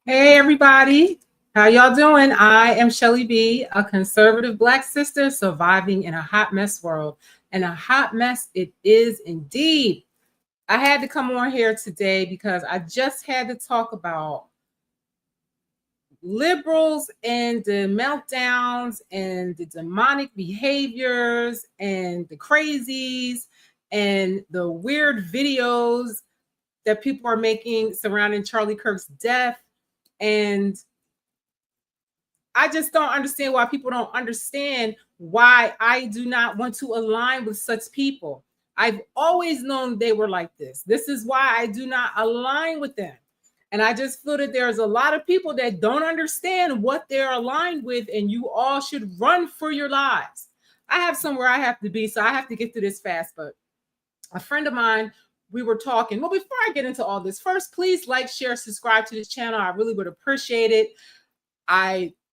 Hey everybody, how y'all doing? I am Shelly B, a conservative Black sister surviving in a hot mess world. And a hot mess it is indeed. I had to come on here today because I just had to talk about liberals and the meltdowns and the demonic behaviors and the crazies and the weird videos that people are making surrounding Charlie Kirk's death. And I just don't understand why people don't understand why I do not want to align with such people. I've always known they were like this. This is why I do not align with them. And I just feel that there's a lot of people that don't understand what they're aligned with, and you all should run for your lives. I have somewhere I have to be, so I have to get through this fast. But a friend of mine, we were talking. Well, before I get into all this, first, please like, share, subscribe to this channel. I really would appreciate it.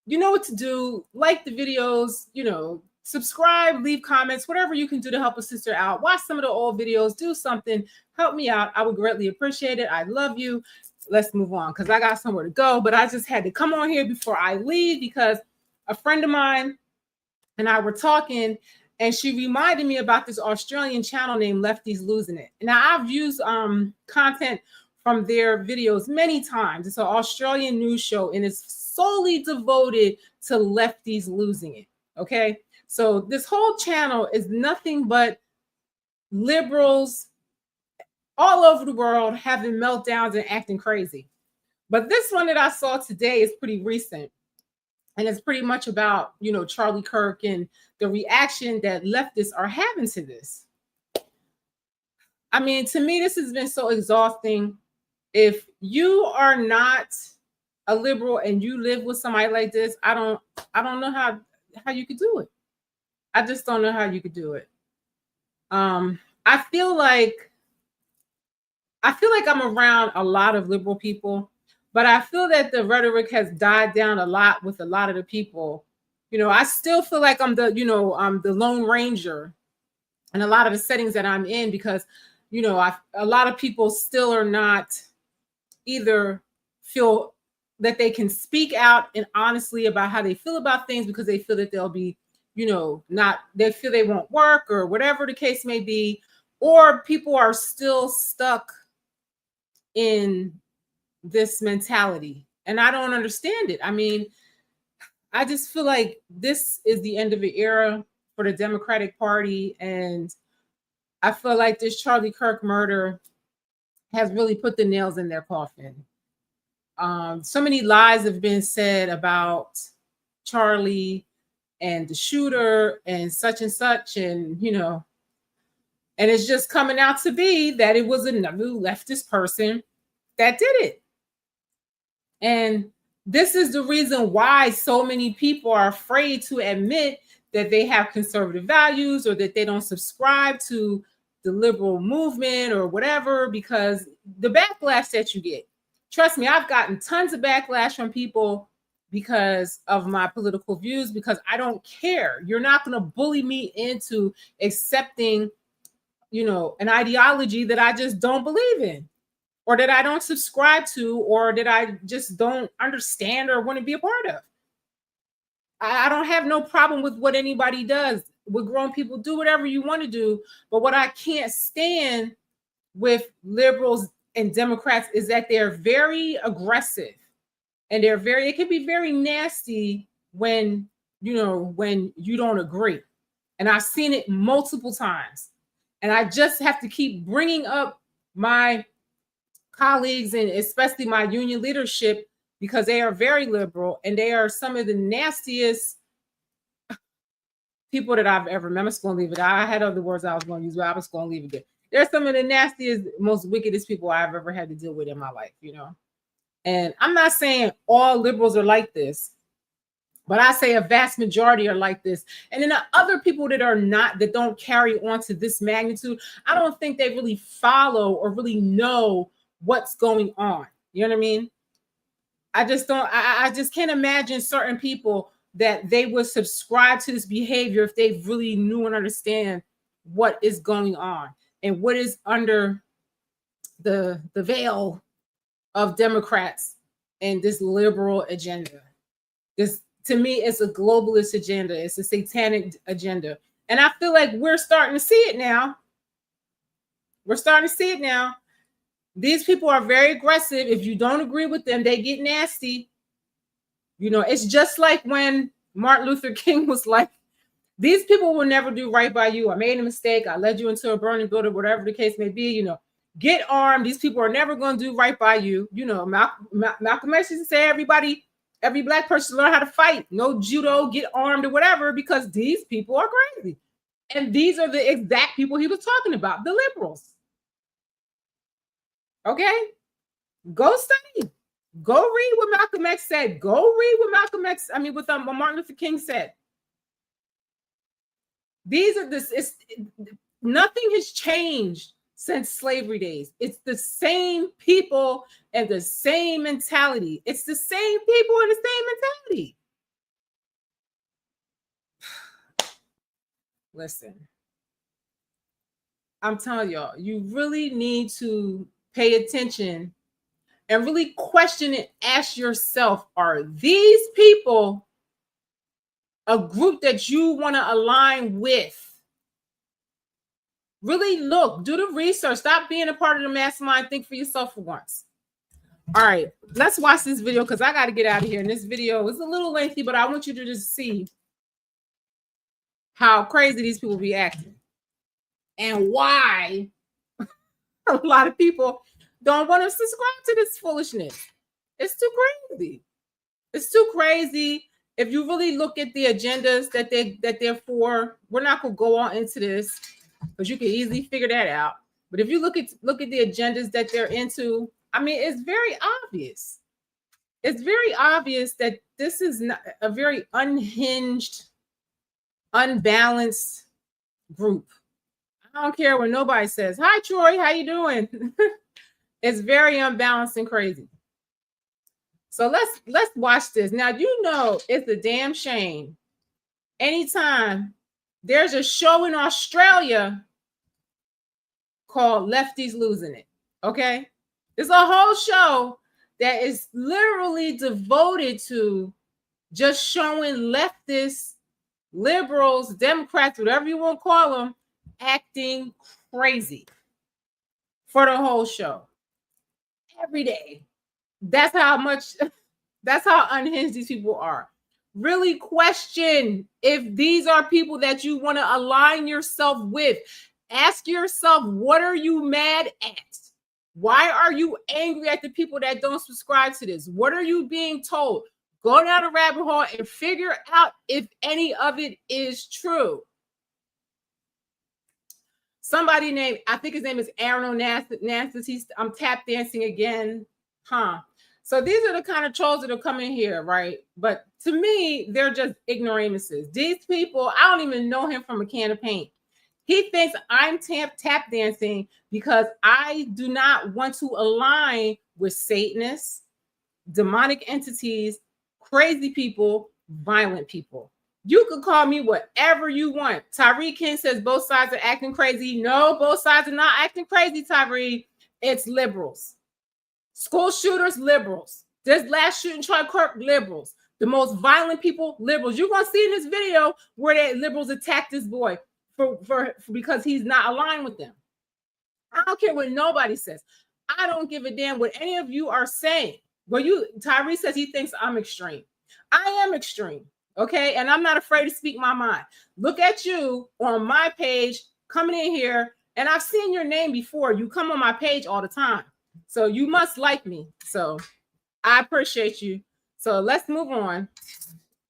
You know what to do. Like the videos, subscribe, leave comments, whatever you can do to help a sister out. Watch some of the old videos, do something, help me out. I would greatly appreciate it. I love you. Let's move on because I got somewhere to go. But I just had to come on here before I leave because a friend of mine and I were talking, and she reminded me about this Australian channel named Lefty's Losing It. Now, I've used content from their videos many times. It's an Australian news show, and it's solely devoted to lefties losing it. Okay. So this whole channel is nothing but liberals all over the world having meltdowns and acting crazy. But this one that I saw today is pretty recent. And it's pretty much about, Charlie Kirk and the reaction that leftists are having to this. I mean, to me, this has been so exhausting. If you are not a liberal and you live with somebody like this, I don't know how you could do it. I just don't know how you could do it. I feel like I'm around a lot of liberal people, but I feel that the rhetoric has died down a lot with a lot of the people. I still feel like I'm I'm the Lone Ranger in a lot of the settings that I'm in because, a lot of people still are not either feel that they can speak out and honestly about how they feel about things because they feel that they'll be, they feel they won't work or whatever the case may be, or people are still stuck in this mentality. And I don't understand it. I mean, I just feel like this is the end of the era for the Democratic Party. And I feel like this Charlie Kirk murder has really put the nails in their coffin. So many lies have been said about Charlie and the shooter and such, and and it's just coming out to be that it was another leftist person that did it. And this is the reason why so many people are afraid to admit that they have conservative values or that they don't subscribe to the liberal movement or whatever, because the backlash that you get. Trust me, I've gotten tons of backlash from people because of my political views, because I don't care. You're not going to bully me into accepting, an ideology that I just don't believe in, or that I don't subscribe to, or that I just don't understand or want to be a part of. I don't have no problem with what anybody does. With grown people, do whatever you want to do. But what I can't stand with liberals and Democrats is that they're very aggressive, and it can be very nasty when you don't agree. And I've seen it multiple times. And I just have to keep bringing up my colleagues and especially my union leadership because they are very liberal and they are some of the nastiest people that I've ever met. I'm just going to leave it. I had other words I was going to use, but I was going to leave it there. They're some of the nastiest, most wickedest people I've ever had to deal with in my life, And I'm not saying all liberals are like this, but I say a vast majority are like this. And then the other people that are not, that don't carry on to this magnitude, I don't think they really follow or really know what's going on. You know what I mean? I just don't, I just can't imagine certain people that they would subscribe to this behavior if they really knew and understand what is going on and what is under the veil of Democrats and this liberal agenda. This, to me, it's a globalist agenda. It's a satanic agenda. And I feel like we're starting to see it now. We're starting to see it now. These people are very aggressive. If you don't agree with them, they get nasty. You know, it's just like when Martin Luther King was like, these people will never do right by you. I made a mistake. I led you into a burning building, whatever the case may be. You know, get armed. These people are never going to do right by you. You know, Malcolm X used to say, every black person learn how to fight. No judo, get armed or whatever, because these people are crazy. And these are the exact people he was talking about, the liberals. Okay? Go study. Go read what Malcolm X said. Go read what what Martin Luther King said. These are nothing has changed since slavery days. It's the same people and the same mentality. It's the same people and the same mentality. Listen, I'm telling y'all, you really need to pay attention and really question it. Ask yourself, are these people a group that you want to align with? Really look, do the research. Stop being a part of the mastermind. Think for yourself for once. All right, let's watch this video because I got to get out of here. And this video is a little lengthy, but I want you to just see how crazy these people be acting and why a lot of people don't want to subscribe to this foolishness. It's too crazy. It's too crazy. If you really look at the agendas that they're for, we're not gonna go on into this because you can easily figure that out. But if you look at the agendas that they're into, I mean, it's very obvious. It's very obvious that this is not a very unhinged, unbalanced group. I don't care what nobody says. Hi, Troy, how you doing? It's very unbalanced and crazy. So let's watch this. Now, you know, it's a damn shame. Anytime there's a show in Australia called Lefties Losing It, okay? It's a whole show that is literally devoted to just showing leftists, liberals, Democrats, whatever you want to call them, acting crazy for the whole show. Every day. That's how unhinged these people are. Really question if these are people that you want to align yourself with. Ask yourself, what are you mad at? Why are you angry at the people that don't subscribe to this? What are you being told? Go down the rabbit hole and figure out if any of it is true. Somebody named, I think his name is Aaron Onassis. I'm tap dancing again. So these are the kind of trolls that are coming here, right? But to me, they're just ignoramuses. These people, I don't even know him from a can of paint. He thinks I'm tap dancing because I do not want to align with Satanists, demonic entities, crazy people, violent people. You can call me whatever you want. Tyree King says both sides are acting crazy. No, both sides are not acting crazy, Tyree. It's liberals. School shooters, liberals. This last shooting, Charlie Kirk, liberals. The most violent people, liberals. You're going to see in this video where the liberals attacked this boy for because he's not aligned with them. I don't care what nobody says. I don't give a damn what any of you are saying. Well, Tyree says he thinks I'm extreme. I am extreme. Okay, and I'm not afraid to speak my mind. Look at you on my page coming in here, and I've seen your name before. You come on my page all the time, so you must like me. So I appreciate you. So let's move on.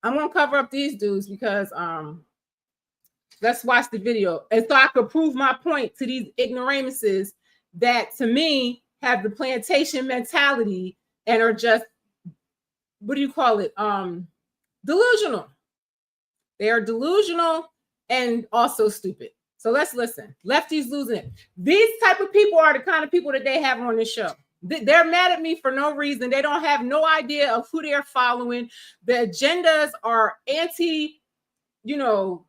I'm gonna cover up these dudes because let's watch the video, and so I could prove my point to these ignoramuses that, to me, have the plantation mentality and are just, what do you call it? Delusional. They are delusional and also stupid. So let's listen. Lefties losing it. These type of people are the kind of people that they have on this show. They're mad at me for no reason. They don't have no idea of who they're following. The agendas are anti,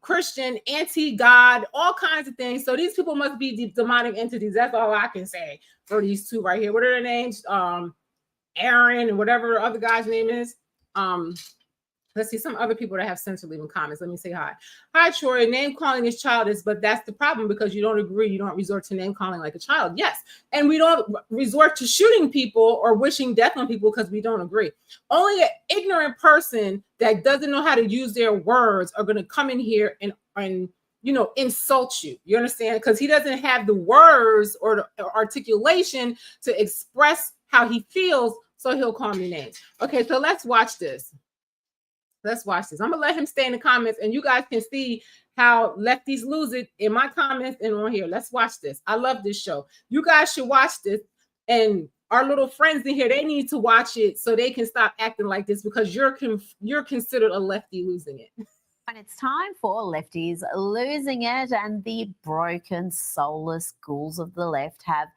Christian, anti-God, all kinds of things. So these people must be demonic entities. That's all I can say for these two right here. What are their names? Aaron and whatever the other guy's name is. Let's see some other people that have sense to leave in comments. Let me say hi. Hi, Troy. Name calling is childish, but that's the problem because you don't agree. You don't resort to name calling like a child. Yes. And we don't resort to shooting people or wishing death on people because we don't agree. Only an ignorant person that doesn't know how to use their words are going to come in here and insult you. You understand? Because he doesn't have the words or the articulation to express how he feels. So he'll call me names. Okay, so let's watch this. Let's watch this. I'm gonna let him stay in the comments, and you guys can see how lefties lose it in my comments and on here. Let's watch this. I love this show. You guys should watch this, and our little friends in here, they need to watch it so they can stop acting like this because you're considered a lefty losing it. And it's time for Lefties Losing It, and the broken, soulless ghouls of the left have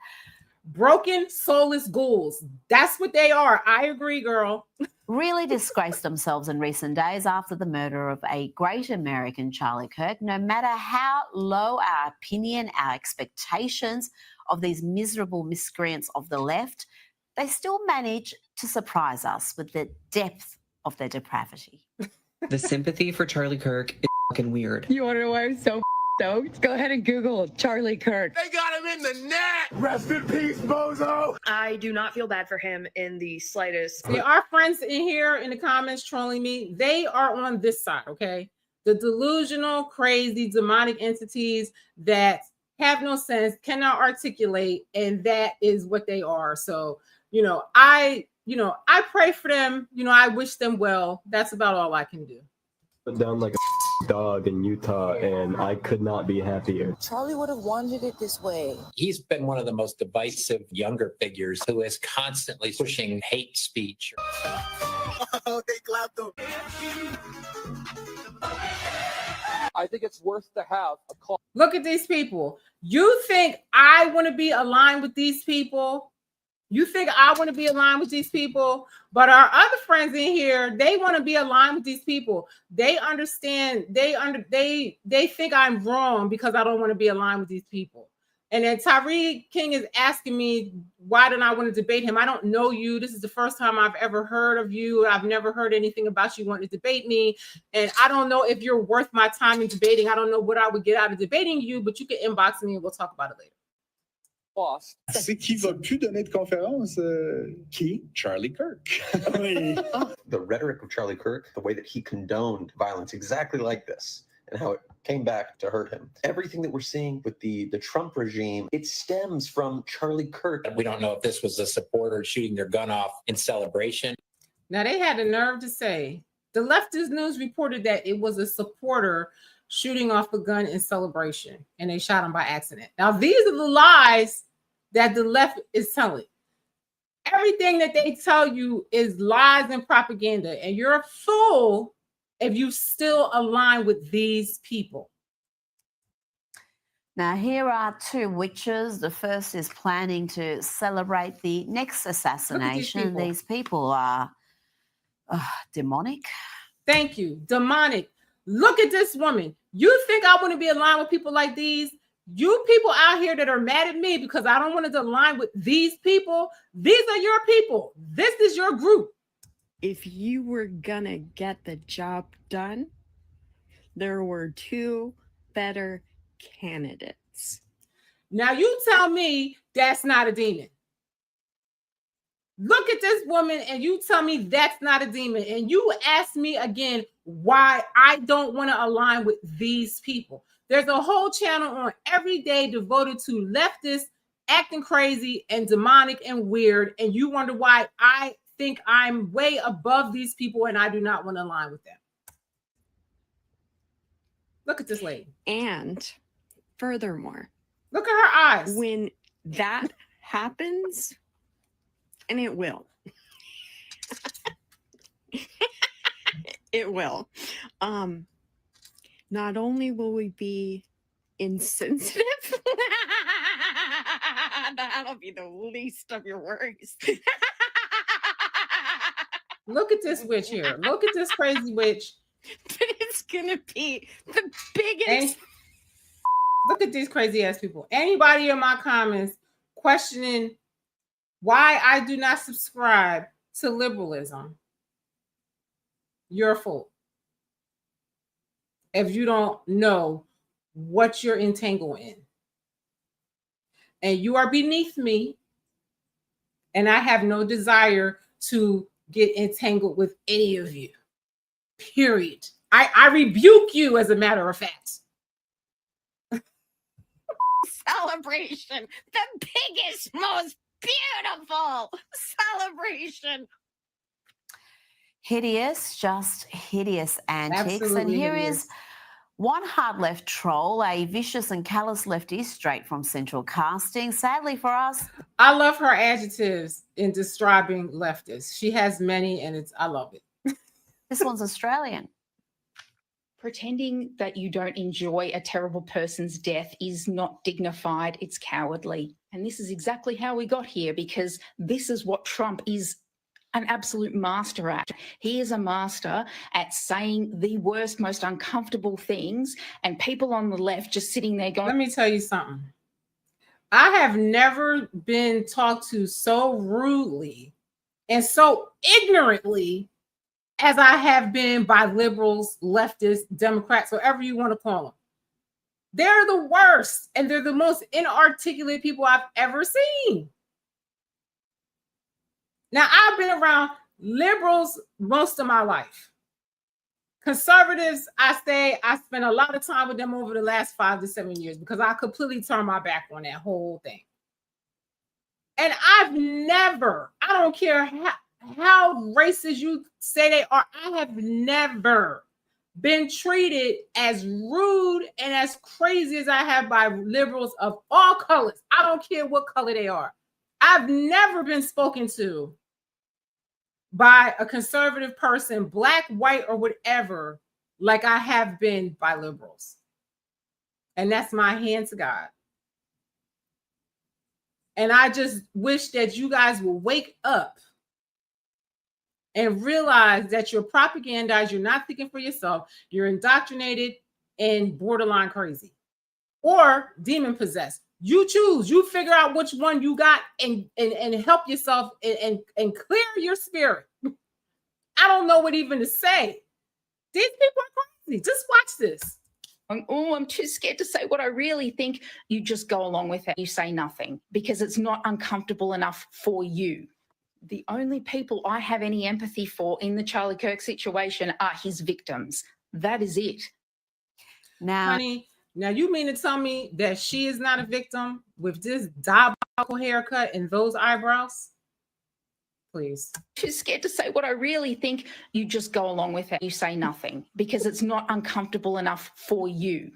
broken, soulless ghouls. That's what they are. I agree, girl. Really disgraced themselves in recent days after the murder of a great American, Charlie Kirk. No matter how low our opinion, our expectations of these miserable miscreants of the left, they still manage to surprise us with the depth of their depravity. The sympathy for Charlie Kirk is fucking weird. You want to know why I'm so stoked? Go ahead and Google Charlie Kirk. They got him in the net! Rest in peace, bozo! I do not feel bad for him in the slightest. There are friends in here in the comments trolling me. They are on this side, okay? The delusional, crazy, demonic entities that have no sense, cannot articulate, and that is what they are. So, I pray for them. I wish them well. That's about all I can do. Down like a dog in Utah, and I could not be happier. Charlie would have wanted it this way. He's been one of the most divisive younger figures who is constantly pushing hate speech. Oh, they clapped him. I think it's worth to have a call. Look at these people. You think I want to be aligned with these people? You think I want to be aligned with these people? But our other friends in here, they want to be aligned with these people. They understand. They think I'm wrong because I don't want to be aligned with these people. And then Tyree King is asking me, why didn't I want to debate him? I don't know you. This is the first time I've ever heard of you. I've never heard anything about you wanting to debate me. And I don't know if you're worth my time in debating. I don't know what I would get out of debating you, but you can inbox me and we'll talk about it later. C'est qui va plus donner de conférence? Qui? Charlie Kirk. The rhetoric of Charlie Kirk, the way that he condoned violence exactly like this, and how it came back to hurt him. Everything that we're seeing with the Trump regime, it stems from Charlie Kirk. We don't know if this was a supporter shooting their gun off in celebration. Now, they had the nerve to say, the Leftist News reported that it was a supporter shooting off a gun in celebration, and they shot him by accident. Now, these are the lies that the left is telling. Everything that they tell you is lies and propaganda, and you're a fool if you still align with these people. Now, here are two witches. The first is planning to celebrate the next assassination. These people are demonic. Thank you. Demonic. Look at this woman. You think I want to be aligned with people like these? You people out here that are mad at me because I don't want to align with these people, these are your people. This is your group. If you were gonna get the job done, there were two better candidates. Now you tell me that's not a demon. Look at this woman and you tell me that's not a demon. And you ask me again why I don't want to align with these people. There's a whole channel on every day devoted to leftists acting crazy and demonic and weird. And you wonder why I think I'm way above these people and I do not want to align with them. Look at this lady. And furthermore, look at her eyes. When that happens, and it will. It will. Not only will we be insensitive, that'll be the least of your worries. Look at this witch here. Look at this crazy witch. But it's gonna be the biggest. Look at these crazy ass people. Anybody in my comments questioning why I do not subscribe to liberalism, your fault. If you don't know what you're entangled in. And you are beneath me, and I have no desire to get entangled with any of you. Period. I rebuke you, as a matter of fact. Celebration. The biggest, most beautiful celebration. Hideous, just hideous antics. Absolutely and here hideous. is one hard left troll, a vicious and callous leftist straight from Central Casting. Sadly for us, I love her adjectives in describing leftists. She has many, and I love it. this one's Australian. Pretending that you don't enjoy a terrible person's death is not dignified, it's cowardly. And this is exactly how we got here, because this is what Trump is an absolute master at. He is a master at saying the worst, most uncomfortable things, and people on the left just sitting there going, Let me tell you something. I have never been talked to so rudely and so ignorantly as I have been by liberals, leftists, Democrats, whatever you want to call them. They're the worst, and they're the most inarticulate people I've ever seen. Now, I've been around liberals most of my life. Conservatives, I spent a lot of time with them over the last 5 to 7 years because I completely turned my back on that whole thing. And I've never, I don't care how racist you say they are, I have never been treated as rude and as crazy as I have by liberals of all colors. I don't care what color they are. I've never been spoken to by a conservative person, black, white, or whatever, like I have been by liberals. And that's my hand to God. And I just wish that you guys will wake up and realize that you're propagandized, you're not thinking for yourself, you're indoctrinated and borderline crazy or demon possessed. You choose, you figure out which one you got and help yourself and clear your spirit. I don't know what even to say. These people are crazy. Just watch this. oh, I'm too scared to say what I really think. You just go along with it. You say nothing because it's not uncomfortable enough for you. The only people I have any empathy for in the Charlie Kirk situation are his victims. That is it. Now, honey, now you mean to tell me that she is not a victim with this diabolical haircut and those eyebrows? Please. Too scared to say what I really think. You just go along with it. You say nothing because it's not uncomfortable enough for you.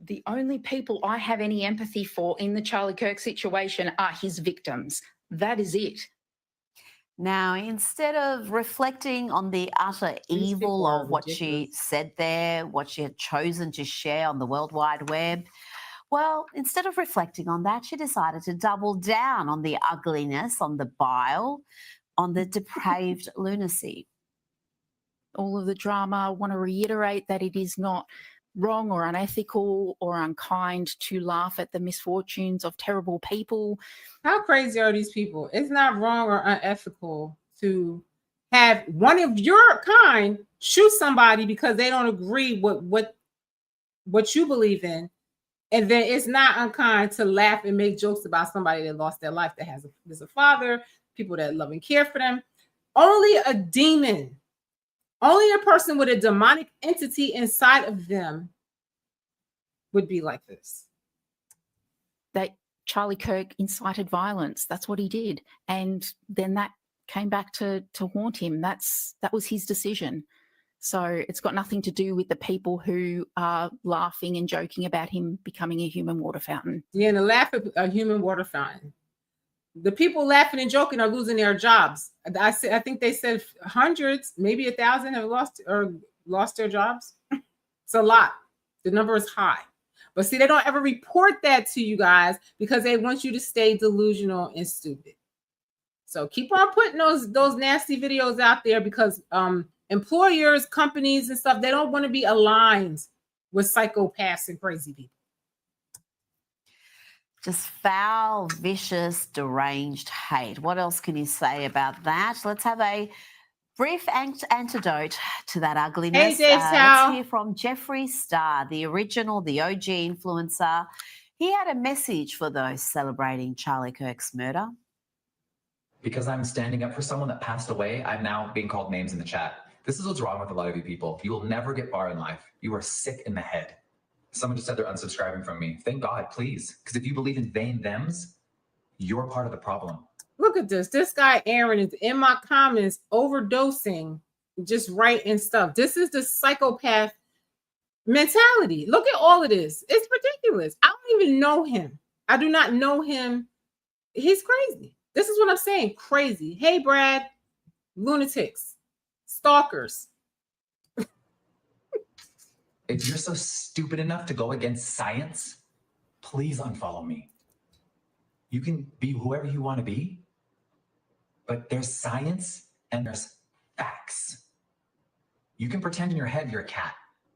The only people I have any empathy for in the Charlie Kirk situation are his victims. That is it. Now, instead of reflecting on the utter evil of what she said there, what she had chosen to share on the World Wide Web, well, instead of reflecting on that, she decided to double down on the ugliness, on the bile, on the depraved lunacy. All of the drama, I want to reiterate that it is not wrong or unethical or unkind to laugh at the misfortunes of terrible people. How crazy are these people? It's not wrong or unethical to have one of your kind shoot somebody because they don't agree with what you believe in. And then it's not unkind to laugh and make jokes about somebody that lost their life, that has a father, people that love and care for them. Only a demon, only a person with a demonic entity inside of them would be like this. That Charlie Kirk incited violence. That's what he did. And then that came back to haunt him. That was his decision. So it's got nothing to do with the people who are laughing and joking about him becoming a human water fountain. Yeah, and to laugh at a human water fountain. The people laughing and joking are losing their jobs. I think they said hundreds, maybe 1,000 have lost their jobs. It's a lot. The number is high. But see, they don't ever report that to you guys because they want you to stay delusional and stupid. So keep on putting those nasty videos out there because employers, companies and stuff, they don't want to be aligned with psychopaths and crazy people. Just foul, vicious, deranged hate. What else can you say about that? Let's have a brief antidote to that ugliness. Hey, Dave Let's Chow. hear from Jeffree Star, the original, the OG influencer. He had a message for those celebrating Charlie Kirk's murder. Because I'm standing up for someone that passed away, I'm now being called names in the chat. This is what's wrong with a lot of you people. You will never get far in life. You are sick in the head. Someone just said they're unsubscribing from me. Thank God, please. Because if you believe in they and thems, you're part of the problem. Look at this. This guy, Aaron, is in my comments overdosing, just writing stuff. This is the psychopath mentality. Look at all of this. It's ridiculous. I don't even know him. I do not know him. He's crazy. This is what I'm saying. Crazy. Hey, Brad. Lunatics. Stalkers. If you're so stupid enough to go against science, please unfollow me. You can be whoever you want to be, but there's science and there's facts. You can pretend in your head you're a cat.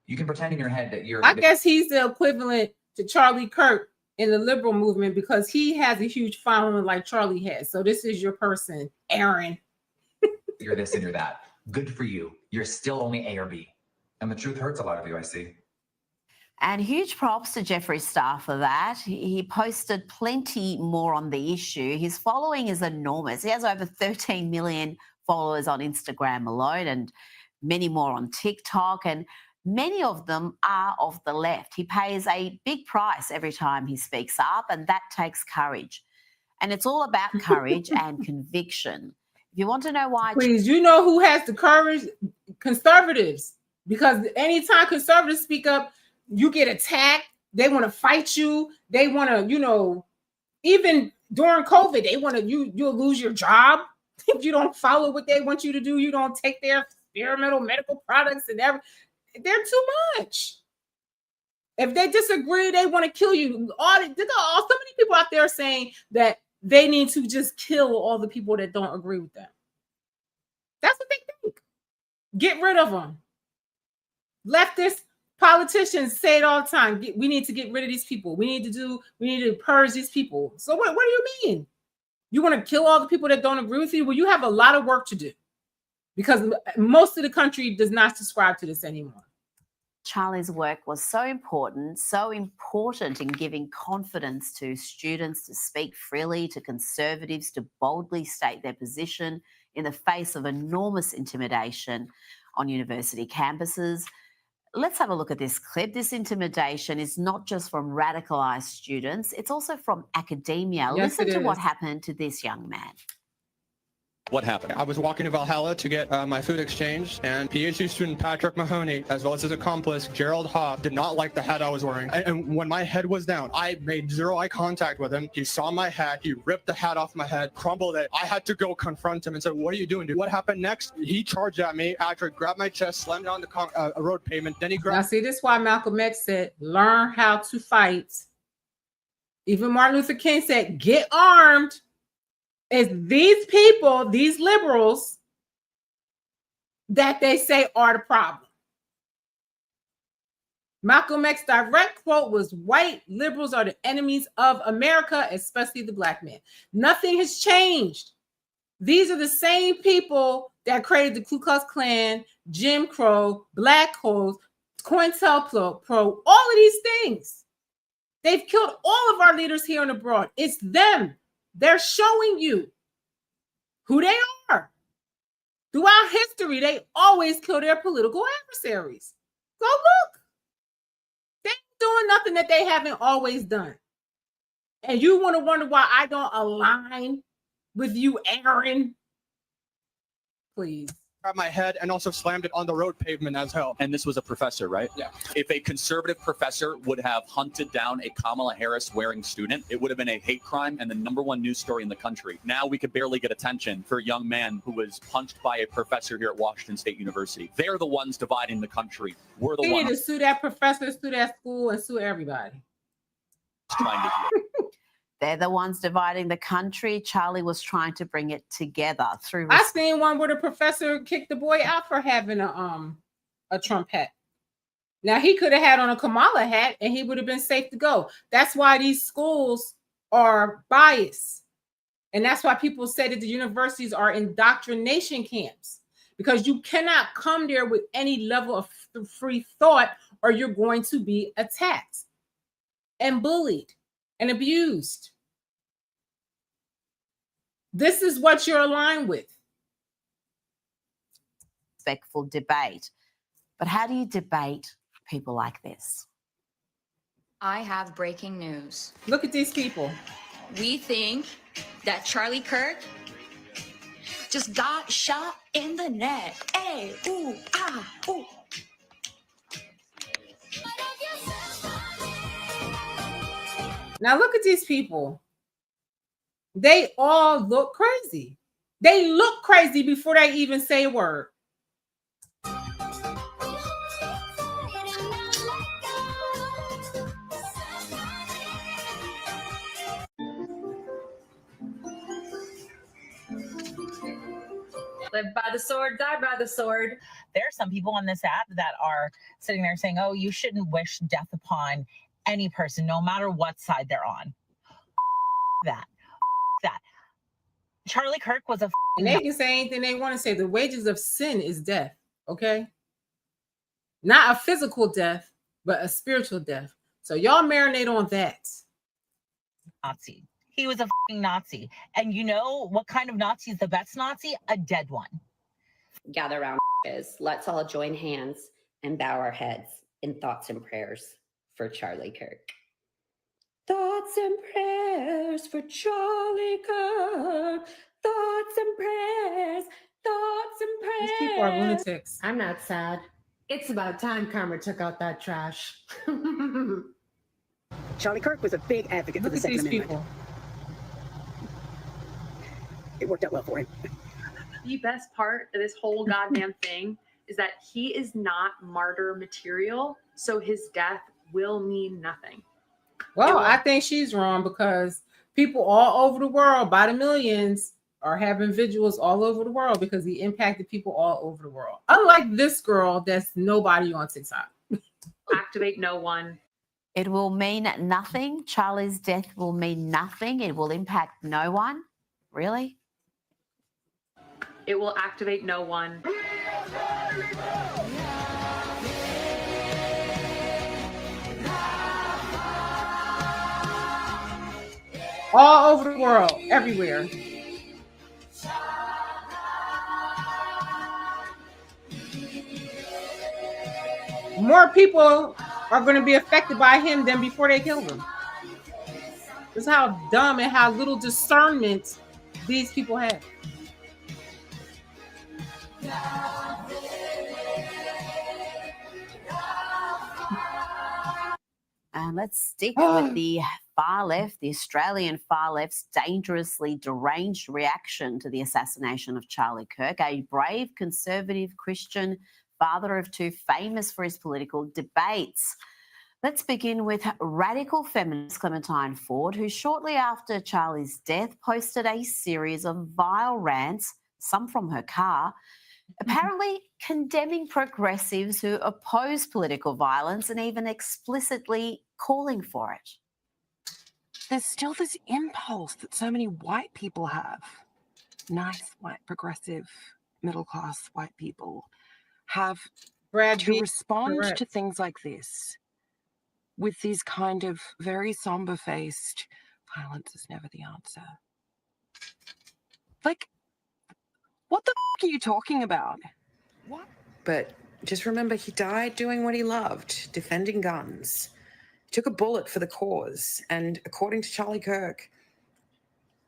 You can pretend in your head that you're... I guess he's the equivalent to Charlie Kirk in the liberal movement because he has a huge following like Charlie has. So this is your person, Aaron. You're this and you're that. Good for you. You're still only A or B. And the truth hurts a lot of you, I see. And huge props to Jeffree Star for that. He posted plenty more on the issue. His following is enormous. He has over 13 million followers on Instagram alone and many more on TikTok. And many of them are of the left. He pays a big price every time he speaks up, and that takes courage. And it's all about courage and conviction. If you want to know why... Please, you know who has the courage? Conservatives. Because anytime conservatives speak up, you get attacked. They want to fight you. They want to, you know, even during COVID, they want to, you'll lose your job if you don't follow what they want you to do. You don't take their experimental medical products and everything. They're too much. If they disagree, they want to kill you. So many people out there saying that they need to just kill all the people that don't agree with them. That's what they think. Get rid of them. Leftist politicians say it all the time. We need to get rid of these people. We need to purge these people. So what do you mean? You want to kill all the people that don't agree with you? Well, you have a lot of work to do because most of the country does not subscribe to this anymore. Charlie's work was so important in giving confidence to students to speak freely, to conservatives to boldly state their position in the face of enormous intimidation on university campuses. Let's have a look at this clip. This intimidation is not just from radicalized students, it's also from academia. Yes, Listen to what happened to this young man. What happened? I was walking to Valhalla to get my food exchanged, and PhD student Patrick Mahoney, as well as his accomplice Gerald Hobb, did not like the hat I was wearing. And when my head was down, I made zero eye contact with him. He saw my hat, he ripped the hat off my head, crumbled it. I had to go confront him and say, "What are you doing, dude?" What happened next? He charged at me. Patrick grabbed my chest, slammed it on the road pavement. Then he grabbed... Now, see, this is why Malcolm X said, learn how to fight. Even Martin Luther King said, get armed. It's these people, these liberals, that they say are the problem. Malcolm X's direct quote was, white liberals are the enemies of America, especially the black man. Nothing has changed. These are the same people that created the Ku Klux Klan, Jim Crow, Black Holes, COINTELPRO, all of these things. They've killed all of our leaders here and abroad. It's them. They're showing you who they are. Throughout history, they always kill their political adversaries. Go look. They're doing nothing that they haven't always done. And you want to wonder why I don't align with you, Aaron? Please. Grabbed my head and also slammed it on the road pavement as hell. And this was a professor, right? Yeah. If a conservative professor would have hunted down a Kamala Harris wearing student, it would have been a hate crime and the #1 news story in the country. Now we could barely get attention for a young man who was punched by a professor here at Washington State University. They're the ones dividing the country. We're the You ones need to sue that professor, sue that school, and sue everybody. trying to heal. They're the ones dividing the country. Charlie was trying to bring it together through... I seen one where the professor kicked the boy out for having a Trump hat. Now, he could have had on a Kamala hat and he would have been safe to go. That's why these schools are biased. And that's why people say that the universities are indoctrination camps, because you cannot come there with any level of free thought or you're going to be attacked and bullied and abused. This is what you're aligned with. Respectful debate. But how do you debate people like this? I have breaking news. Look at these people. We think that Charlie Kirk just got shot in the neck. Hey, ooh, ah, ooh. Now look at these people. They all look crazy. They look crazy before they even say a word. Live by the sword, die by the sword. There are some people on this app that are sitting there saying, oh, you shouldn't wish death upon any person, no matter what side they're on. That. Charlie Kirk was a... And they can say anything they want to say. The wages of sin is death, okay? Not a physical death, but a spiritual death. So y'all marinate on that. Nazi. He was a Nazi. And you know what kind of Nazi is the best Nazi? A dead one. Gather around, let's all join hands and bow our heads in thoughts and prayers for Charlie Kirk. Thoughts and prayers for Charlie Kirk. Thoughts and prayers. Thoughts and prayers. These people are lunatics. I'm not sad. It's about time Karma took out that trash. Charlie Kirk was a big advocate for the Second Amendment. People. It worked out well for him. The best part of this whole goddamn thing is that he is not martyr material, so his death will mean nothing. Well, I think she's wrong, because people all over the world, by the millions, are having vigils all over the world because he impacted people all over the world. Unlike this girl, that's nobody on TikTok. Activate no one. It will mean nothing. Charlie's death will mean nothing. It will impact no one. Really? It will activate no one. All over the world, everywhere. More people are going to be affected by him than before they killed him. This is how dumb and how little discernment these people have. And let's stick with the far left, the Australian far left's dangerously deranged reaction to the assassination of Charlie Kirk, a brave conservative Christian father of two, famous for his political debates. Let's begin with radical feminist Clementine Ford, who shortly after Charlie's death posted a series of vile rants, some from her car, apparently condemning progressives who oppose political violence and even explicitly calling for it. There's still this impulse that so many white people have. Nice, white, progressive, middle-class white people have to respond to things like this with these kind of very somber-faced, violence is never the answer. Like, what the f*** are you talking about? What? But just remember, he died doing what he loved, defending guns. He took a bullet for the cause. And according to Charlie Kirk,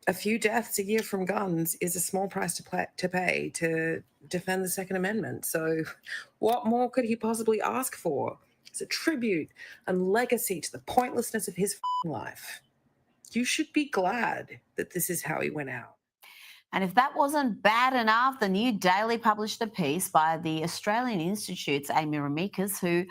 a few deaths a year from guns is a small price to pay to defend the Second Amendment. So what more could he possibly ask for? It's a tribute and legacy to the pointlessness of his life. You should be glad that this is how he went out. And if that wasn't bad enough, the New Daily published a piece by the Australian Institute's Amy Ramikas, who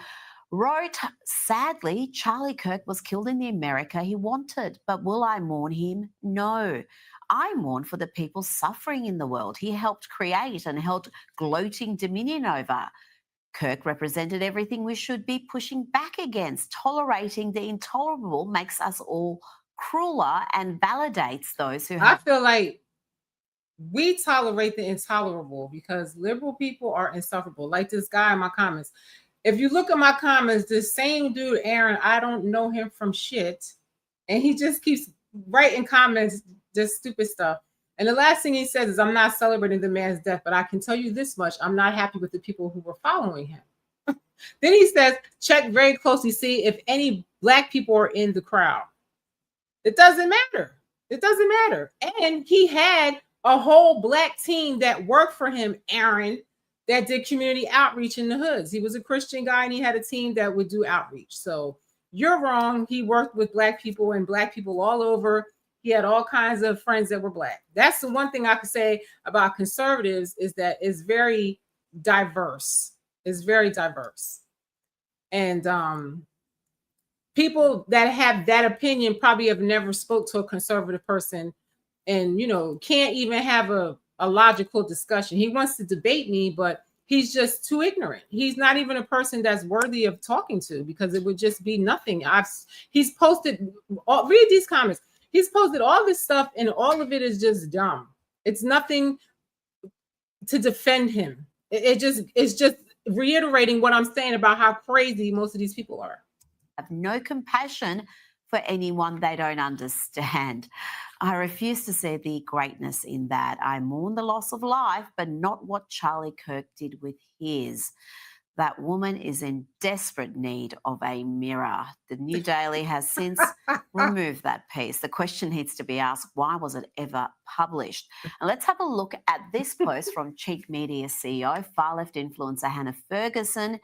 wrote, sadly, Charlie Kirk was killed in the America he wanted. But will I mourn him? No. I mourn for the people suffering in the world he helped create and held gloating dominion over. Kirk represented everything we should be pushing back against. Tolerating the intolerable makes us all crueler and validates those who I have. feel like we tolerate the intolerable because liberal people are insufferable. Like this guy in my comments. If you look at my comments, this same dude, Aaron, I don't know him from shit. And he just keeps writing comments, just stupid stuff. And the last thing he says is, I'm not celebrating the man's death, but I can tell you this much. I'm not happy with the people who were following him. Then he says, check very closely, see if any Black people are in the crowd. It doesn't matter. It doesn't matter. And he had a whole Black team that worked for him, Aaron, that did community outreach in the hoods. He was a Christian guy and he had a team that would do outreach. So you're wrong. He worked with Black people and Black people all over. He had all kinds of friends that were Black. That's the one thing I could say about conservatives is that it's very diverse. It's very diverse. And people that have that opinion probably have never spoke to a conservative person and, you know, can't even have a logical discussion. He wants to debate me, but he's just too ignorant. He's not even a person that's worthy of talking to because it would just be nothing. He's posted, read these comments. He's posted all this stuff and all of it is just dumb. It's nothing to defend him. It's just reiterating what I'm saying about how crazy most of these people are. Have no compassion for anyone they don't understand. I refuse to see the greatness in that. I mourn the loss of life, but not what Charlie Kirk did with his. That woman is in desperate need of a mirror. The New Daily has since removed that piece. The question needs to be asked, why was it ever published? And let's have a look at this post from Cheek Media CEO, far-left influencer Hannah Ferguson.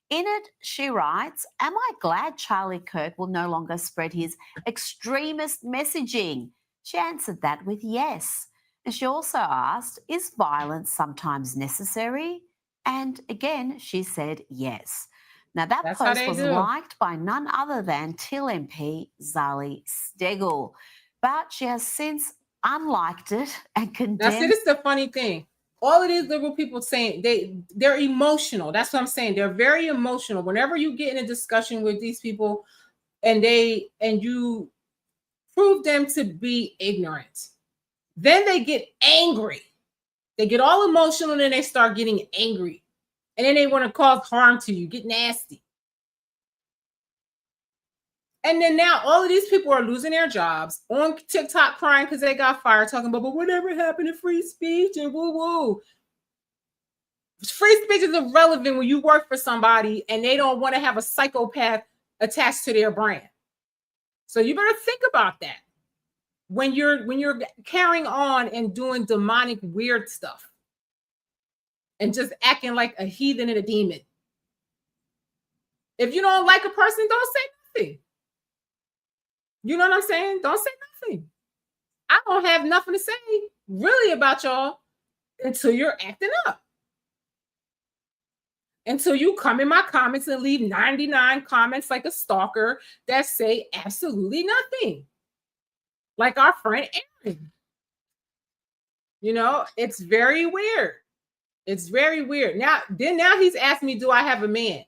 In it, she writes, am I glad Charlie Kirk will no longer spread his extremist messaging? She answered that with yes. And she also asked, is violence sometimes necessary? And again, she said yes. Now, that post was liked by none other than Till MP Zali Steggall. But she has since unliked it and condemned. Now, see, this is the funny thing. All of these liberal people saying they're emotional. That's what I'm saying. They're very emotional. Whenever you get in a discussion with these people and you prove them to be ignorant, then they get angry. They get all emotional and then they start getting angry. And then they want to cause harm to you, get nasty. And then now all of these people are losing their jobs on TikTok crying because they got fired, talking about, but whatever happened to free speech and woo-woo. Free speech is irrelevant when you work for somebody and they don't want to have a psychopath attached to their brand. So you better think about that when you're carrying on and doing demonic weird stuff and just acting like a heathen and a demon. If you don't like a person, don't say nothing. You know what I'm saying? Don't say nothing. I don't have nothing to say really about y'all until you're acting up. Until you come in my comments and leave 99 comments like a stalker that say absolutely nothing. Like our friend Aaron. You know, it's very weird. It's very weird. Now he's asked me, do I have a man?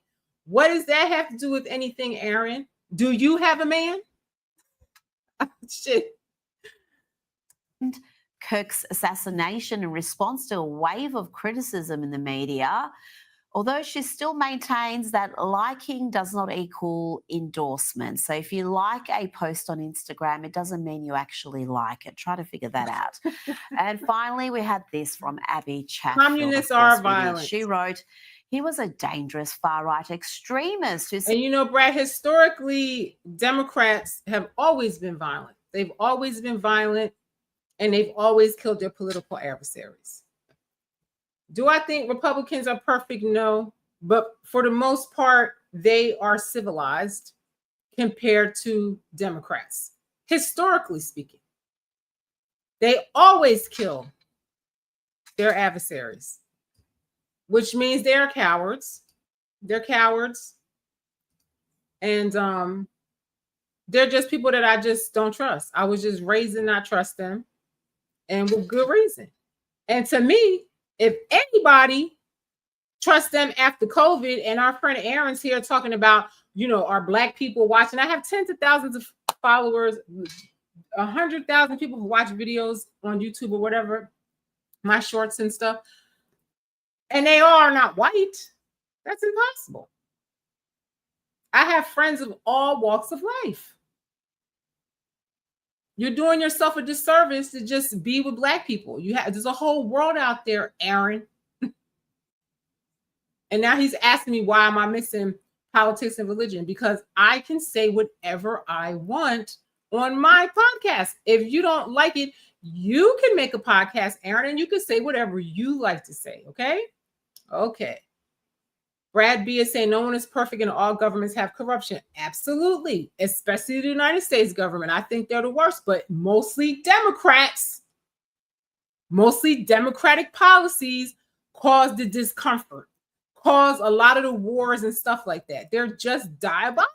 What does that have to do with anything, Aaron? Do you have a man? Shit. Kirk's assassination in response to a wave of criticism in the media, although she still maintains that liking does not equal endorsement. So if you like a post on Instagram, it doesn't mean you actually like it. Try to figure that out. And finally, we had this from Abby Chatfield. Communists are violent. She wrote, he was a dangerous far-right extremist. And you know, Brad, historically, Democrats have always been violent. They've always been violent, and they've always killed their political adversaries. Do I think Republicans are perfect? No. But for the most part, they are civilized compared to Democrats. Historically speaking, they always kill their adversaries, which means they're cowards. They're cowards. And they're just people that I just don't trust. I was just raised to not trust them, and with good reason. And to me, if anybody trusts them after COVID, and our friend Aaron's here talking about, you know, our Black people watching. I have tens of thousands of followers, 100,000 people who watch videos on YouTube or whatever, my shorts and stuff, and they all are not white. That's impossible. I have friends of all walks of life. You're doing yourself a disservice to just be with Black people. There's a whole world out there, Aaron. And now he's asking me, why am I missing politics and religion? Because I can say whatever I want on my podcast. If you don't like it, you can make a podcast, Aaron, and you can say whatever you like to say. Okay. Okay. Brad B is saying no one is perfect and all governments have corruption. Absolutely. Especially the United States government. I think they're the worst, but mostly Democrats, mostly Democratic policies cause the discomfort, cause a lot of the wars and stuff like that. They're just diabolical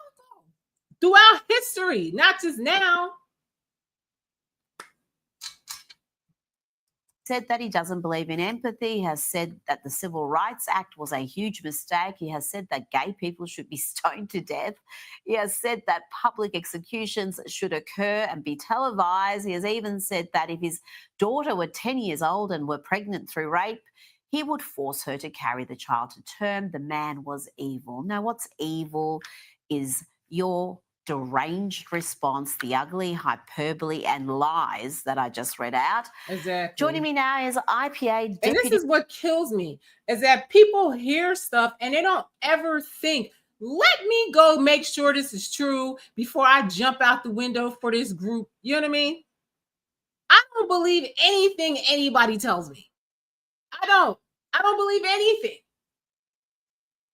throughout history, not just now. Said that he doesn't believe in empathy. He has said that the Civil Rights Act was a huge mistake. He has said that gay people should be stoned to death. He has said that public executions should occur and be televised. He has even said that if his daughter were 10 years old and were pregnant through rape, he would force her to carry the child to term. The man was evil. Now, what's evil is your deranged response, the ugly hyperbole and lies that I just read out. Exactly. Joining me now is IPA Deputy. And this is what kills me, is that people hear stuff and they don't ever think, let me go make sure this is true before I jump out the window for this group. You know what I mean? I don't believe anything anybody tells me. I don't believe anything.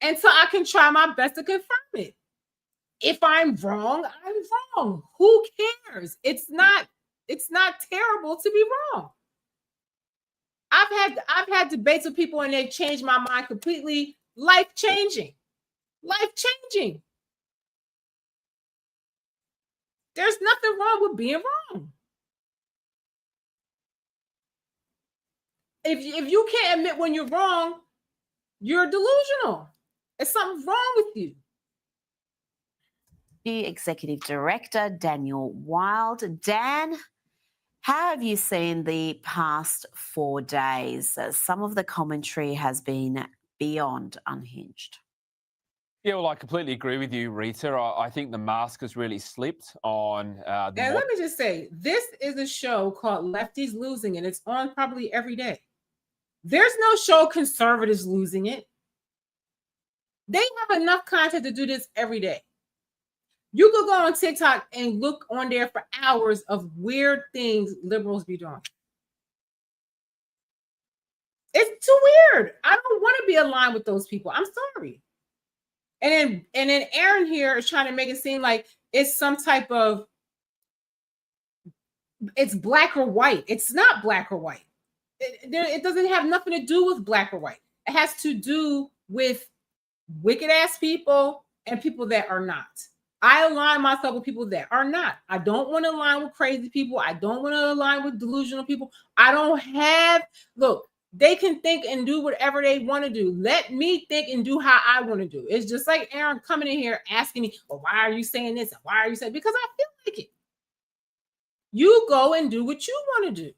And so I can try my best to confirm it. If I'm wrong, I'm wrong. Who cares? It's not terrible to be wrong. I've had debates with people and they've changed my mind completely. Life-changing. Life-changing. There's nothing wrong with being wrong. If you can't admit when you're wrong, you're delusional. There's something wrong with you. The Executive Director, Daniel Wild. Dan, how have you seen the past 4 days? Some of the commentary has been beyond unhinged. Yeah, well, I completely agree with you, Rita. I think the mask has really slipped on. And let me just say, this is a show called Lefties Losing, and it's on probably every day. There's no show Conservatives Losing It. They have enough content to do this every day. You could go on TikTok and look on there for hours of weird things liberals be doing. It's too weird. I don't want to be aligned with those people. I'm sorry. And then Aaron here is trying to make it seem like it's some type of, it's black or white. It's not black or white. It doesn't have nothing to do with black or white. It has to do with wicked ass people and people that are not. I align myself with people that are not. I don't want to align with crazy people. I don't want to align with delusional people. I don't have, look, they can think and do whatever they want to do. Let me think and do how I want to do. It's just like Aaron coming in here asking me, well, why are you saying this? Why are you saying? Because I feel like it. You go and do what you want to do.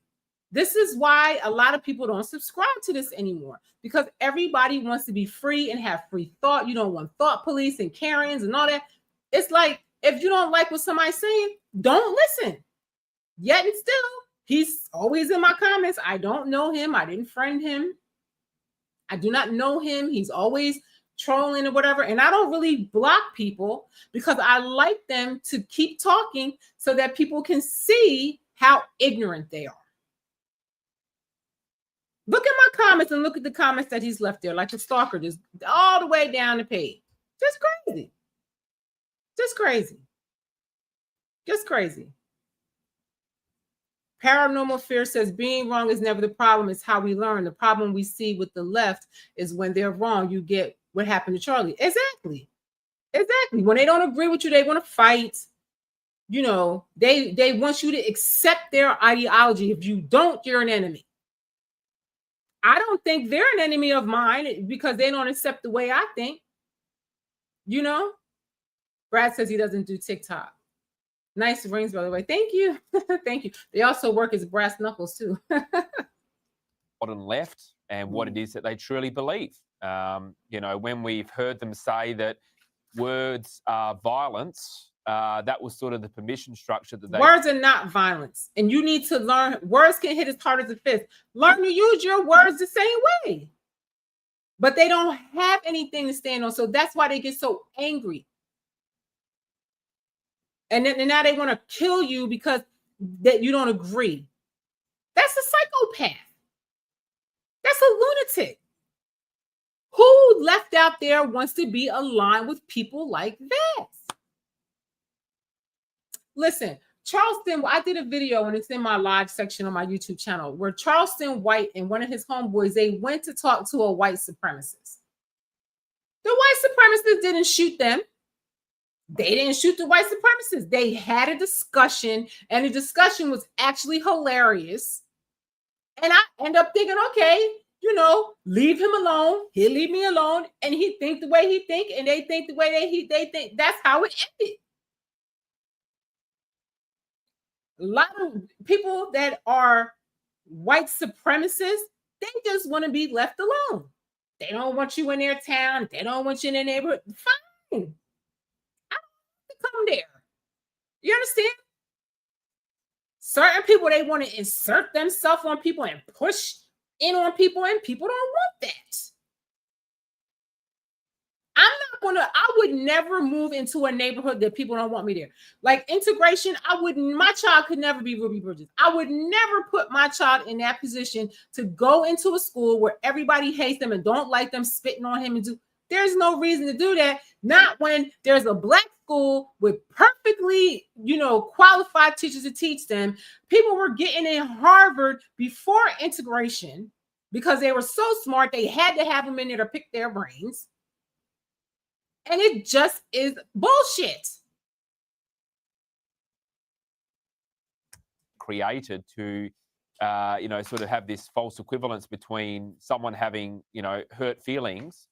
This is why a lot of people don't subscribe to this anymore, because everybody wants to be free and have free thought. You don't want thought police and Karens and all that. It's like, if you don't like what somebody's saying, don't listen. Yet and still, he's always in my comments. I don't know him. I didn't friend him. I do not know him. He's always trolling or whatever. And I don't really block people because I like them to keep talking so that people can see how ignorant they are. Look at my comments and look at the comments that he's left there, like the stalker, just all the way down the page. Just crazy. Just crazy. Just crazy. Paranormal Fear says being wrong is never the problem. It's how we learn. The problem we see with the left is when they're wrong, you get what happened to Charlie. Exactly. Exactly. When they don't agree with you, they want to fight. You know, they want you to accept their ideology. If you don't, you're an enemy. I don't think they're an enemy of mine because they don't accept the way I think. You know? Brad says he doesn't do TikTok. Nice rings, by the way. Thank you. Thank you. They also work as brass knuckles, too. Modern left and what it is that they truly believe. You know, when we've heard them say that words are violence, that was sort of the permission structure that they... Words are not violence. And you need to learn. Words can hit as hard as a fist. Learn to use your words the same way. But they don't have anything to stand on. So that's why they get so angry. And then now they want to kill you because that you don't agree. That's a psychopath. That's a lunatic. Who left out there wants to be aligned with people like that? Listen, Charleston, I did a video and it's in my live section on my YouTube channel where Charleston White and one of his homeboys, they went to talk to a white supremacist. The white supremacists didn't shoot them. They didn't shoot the white supremacists. They had a discussion, and the discussion was actually hilarious. And I end up thinking, okay, you know, leave him alone. He'll leave me alone, and he think the way he think, and they think the way they think. That's how it ended. A lot of people that are white supremacists, they just want to be left alone. They don't want you in their town. They don't want you in their neighborhood. Fine. Come there. You understand? Certain people, they want to insert themselves on people and push in on people, and people don't want that. I would never move into a neighborhood that people don't want me there. Like integration, my child could never be Ruby Bridges. I would never put my child in that position to go into a school where everybody hates them and don't like them, spitting on him there's no reason to do that. Not when there's a black school with perfectly, qualified teachers to teach them. People were getting in Harvard before integration because they were so smart. They had to have them in there to pick their brains. And it just is bullshit. Created to, sort of have this false equivalence between someone having, hurt feelings,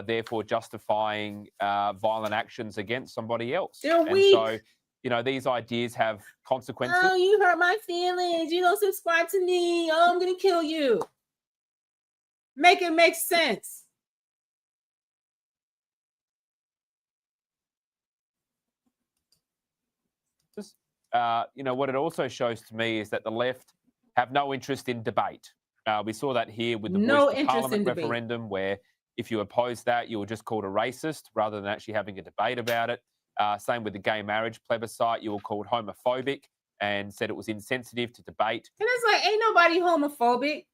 therefore justifying violent actions against somebody else. They're weak. So, these ideas have consequences. Oh, you hurt my feelings. You don't subscribe to me. Oh, I'm going to kill you. Make it make sense. What it also shows to me is that the left have no interest in debate. We saw that here with the Voice to Parliament referendum, where if you oppose that, you were just called a racist rather than actually having a debate about it. Same with the gay marriage plebiscite. You were called homophobic and said it was insensitive to debate. And it's like, ain't nobody homophobic.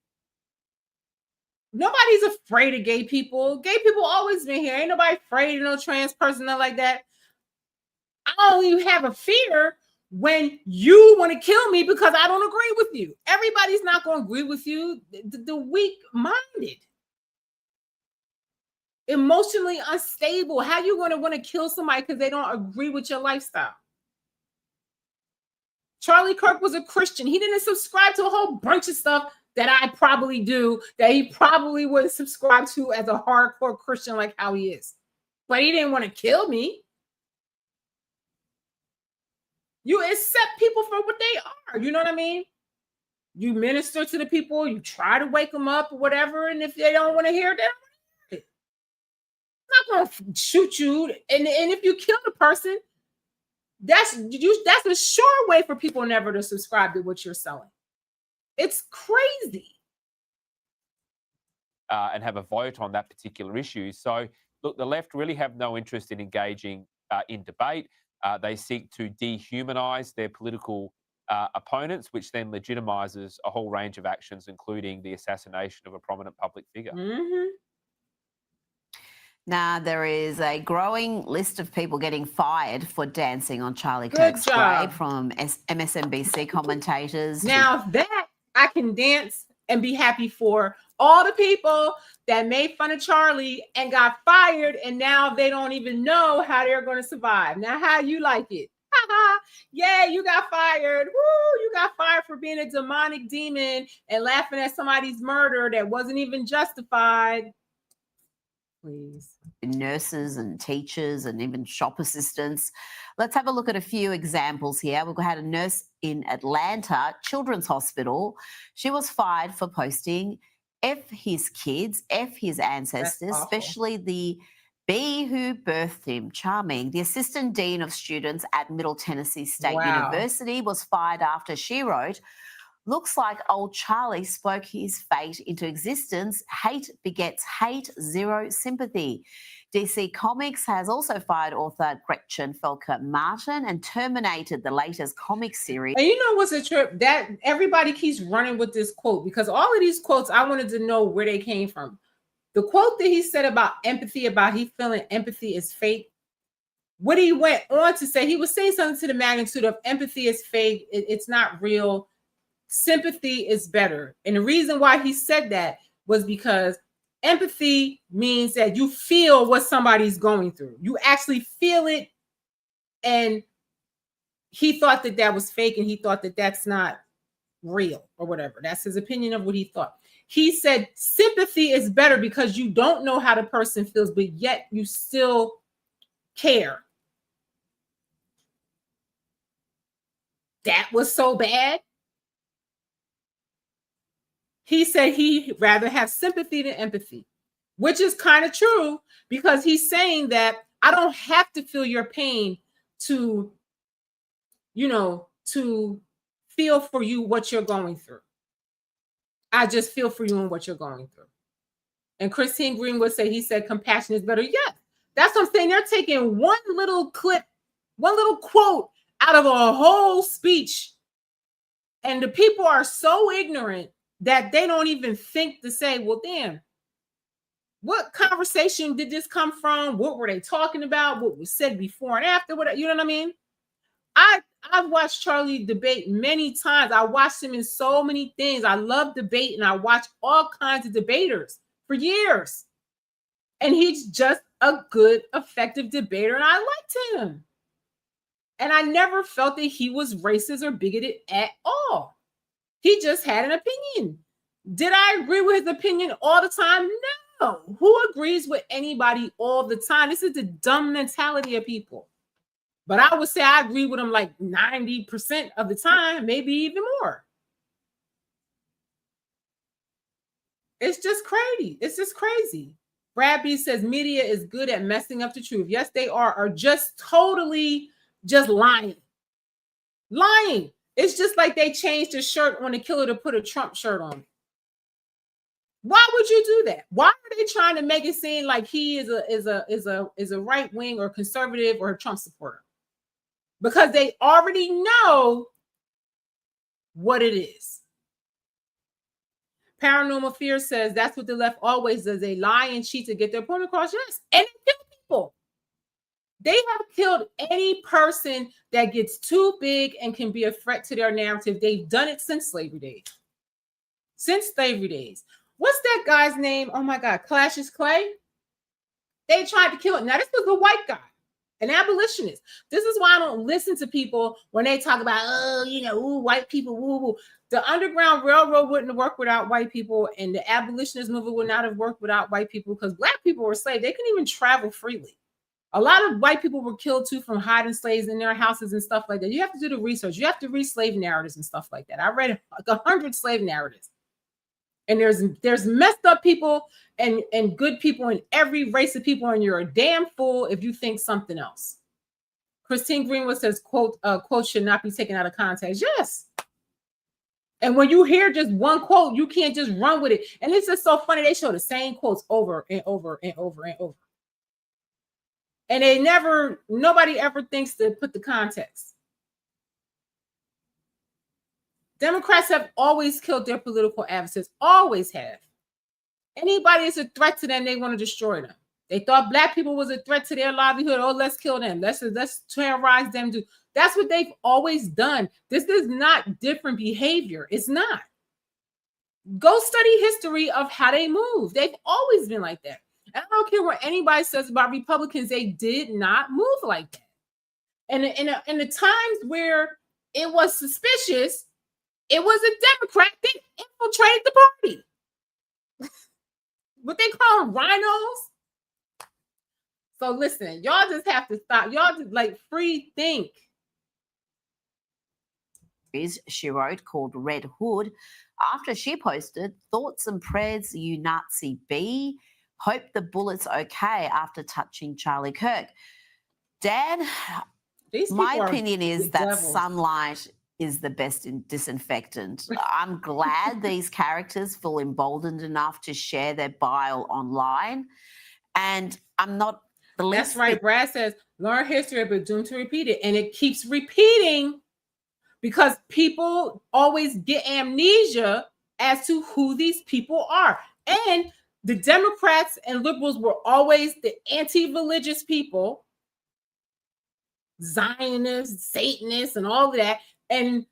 Nobody's afraid of gay people. Gay people always been here. Ain't nobody afraid of no trans person, nothing like that. I only have a fear when you want to kill me because I don't agree with you. Everybody's not going to agree with you. The weak-minded, emotionally unstable. How you going to want to kill somebody because they don't agree with your lifestyle? Charlie Kirk was a Christian. He didn't subscribe to a whole bunch of stuff that I probably do, that he probably would subscribe to as a hardcore Christian like how he is. But he didn't want to kill me. You accept people for what they are. You know what I mean? You minister to the people. You try to wake them up or whatever. And if they don't want to hear it, they don't want to hear it. I'm not going to shoot you. And if you kill the person, that's a sure way for people never to subscribe to what you're selling. It's crazy. And have a vote on that particular issue. So, look, the left really have no interest in engaging in debate. They seek to dehumanize their political opponents, which then legitimizes a whole range of actions, including the assassination of a prominent public figure. Mm-hmm. Now, there is a growing list of people getting fired for dancing on Charlie Kirk's grave, from MSNBC commentators. Now that I can dance and be happy for all the people that made fun of Charlie and got fired, and now they don't even know how they're going to survive. Now, how you like it? Yeah, you got fired. Woo, you got fired for being a demonic demon and laughing at somebody's murder that wasn't even justified. please. Nurses and teachers and even shop assistants. Let's have a look at a few examples here. We've had a nurse in Atlanta Children's Hospital. She was fired for posting F his kids, F his ancestors, especially the B who birthed him. Charming. The assistant dean of students at Middle Tennessee State University was fired after she wrote, "Looks like old Charlie spoke his fate into existence. Hate begets hate, zero sympathy." DC Comics has also fired author Gretchen Felker Martin and terminated the latest comic series. And you know what's a trip? That everybody keeps running with this quote, because all of these quotes, I wanted to know where they came from. The quote that he said about empathy, about he feeling empathy is fake. What he went on to say, he was saying something to the magnitude of empathy is fake. It's not real. Sympathy is better. And the reason why he said that was because empathy means that you feel what somebody's going through. You actually feel it. And he thought that that was fake, and he thought that that's not real or whatever. That's his opinion of what he thought. He said sympathy is better because you don't know how the person feels, but yet you still care. That was so bad. He said he'd rather have sympathy than empathy, which is kind of true, because he's saying that I don't have to feel your pain to, to feel for you what you're going through. I just feel for you and what you're going through. And Christine Green would say, he said compassion is better. Yes, that's what I'm saying. They're taking one little clip, one little quote out of a whole speech. And the people are so ignorant that they don't even think to say, well, damn, what conversation did this come from? What were they talking about? What was said before and after? What, you know what I mean? I've watched Charlie debate many times. I watched him in so many things. I love debate, and I watch all kinds of debaters for years. And he's just a good, effective debater, and I liked him. And I never felt that he was racist or bigoted at all. He just had an opinion. Did I agree with his opinion all the time? No. Who agrees with anybody all the time? This is the dumb mentality of people. But I would say I agree with him like 90% of the time, maybe even more. It's just crazy. It's just crazy. Brad B says media is good at messing up the truth. Yes, they are just totally just lying. Lying. It's just like they changed the shirt on the killer to put a Trump shirt on. Why would you do that? Why are they trying to make it seem like he is a right wing or conservative or a Trump supporter? Because they already know what it is. Paranormal Fear says that's what the left always does. They lie and cheat to get their point across. Yes, and they kill people. They have killed any person that gets too big and can be a threat to their narrative. They've done it since slavery days. Since slavery days. What's that guy's name? Oh my God, Cassius Clay. They tried to kill it. Now, this was a white guy, an abolitionist. This is why I don't listen to people when they talk about, white people, woo. The Underground Railroad wouldn't have worked without white people, and the abolitionist movement would not have worked without white people, because black people were slaves. They couldn't even travel freely. A lot of white people were killed too from hiding slaves in their houses and stuff like that. You have to do the research. You have to read slave narratives and stuff like that. I read like 100 slave narratives. And there's messed up people and good people in every race of people, and you're a damn fool if you think something else. Christine Greenwood says, quote should not be taken out of context. Yes. And when you hear just one quote, you can't just run with it. And it's just so funny. They show the same quotes over and over and over and over. And nobody ever thinks to put the context. Democrats have always killed their political adversaries, always have. Anybody is a threat to them, they want to destroy them. They thought black people was a threat to their livelihood. Oh, let's kill them. Let's terrorize them. That's what they've always done. This is not different behavior. It's not. Go study history of how they move. They've always been like that. And I don't care what anybody says about Republicans. They did not move like that. And in the times where it was suspicious, it was a Democrat. They infiltrated the party. What they call them, rhinos. So listen, y'all just have to stop. Y'all just like free think. She wrote called Red Hood after she posted thoughts and prayers, you Nazi B. Hope the bullet's okay after touching Charlie Kirk. Dan, my opinion is that sunlight is the best disinfectant. I'm glad these characters feel emboldened enough to share their bile online. And I'm not the least. That's right. Brad says, learn history, but doomed to repeat it. And it keeps repeating because people always get amnesia as to who these people are. And the Democrats and liberals were always the anti-religious people, Zionists, Satanists, and all of that. And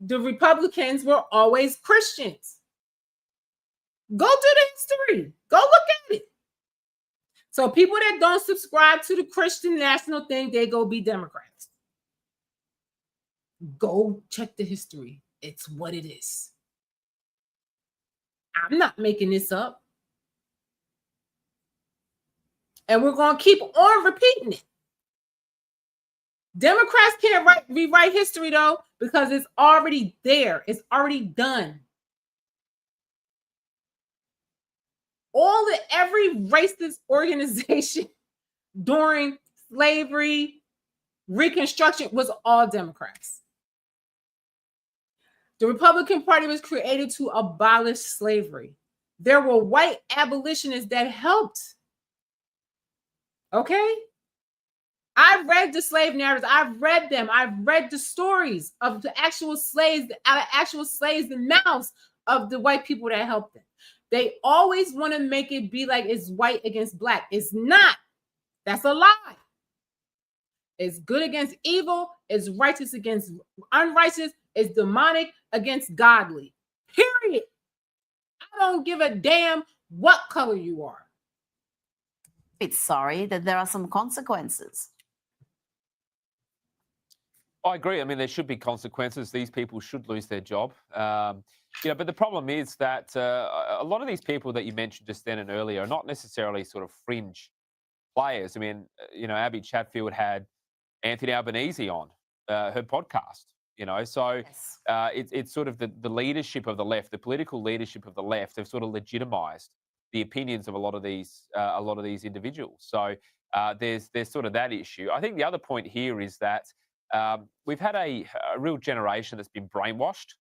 the Republicans were always Christians. Go do the history. Go look at it. So people that don't subscribe to the Christian national thing, they go be Democrats. Go check the history. It's what it is. I'm not making this up. And we're going to keep on repeating it. Democrats can't rewrite history, though, because it's already there. It's already done. Every racist organization during slavery, Reconstruction was all Democrats. The Republican Party was created to abolish slavery. There were white abolitionists that helped. Okay? I've read the slave narratives. I've read them. I've read the stories of the actual slaves, the mouths of the white people that helped them. They always want to make it be like it's white against black. It's not. That's a lie. It's good against evil. It's righteous against unrighteous. It's demonic against godly. Period. I don't give a damn what color you are. It's sorry that there are some consequences. I agree. I mean, there should be consequences. These people should lose their job. But the problem is that a lot of these people that you mentioned just then and earlier are not necessarily sort of fringe players. I mean, Abby Chatfield had Anthony Albanese on her podcast. So yes. It's sort of the leadership of the left, the political leadership of the left, have sort of legitimized the opinions of a lot of these individuals. So there's sort of that issue. I think the other point here is that we've had a real generation that's been brainwashed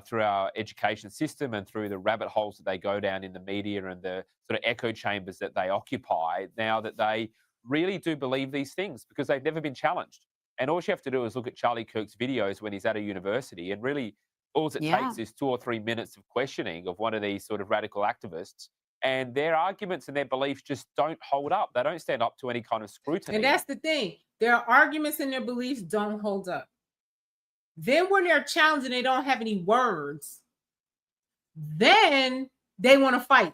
through our education system and through the rabbit holes that they go down in the media and the sort of echo chambers that they occupy, now that they really do believe these things because they've never been challenged. And all you have to do is look at Charlie Kirk's videos when he's at a university, and really all it takes is 2 or 3 minutes of questioning of one of these sort of radical activists, and their arguments and their beliefs just don't hold up. They don't stand up to any kind of scrutiny. And that's the thing. Their arguments and their beliefs don't hold up. Then when they're challenged and they don't have any words, then they want to fight.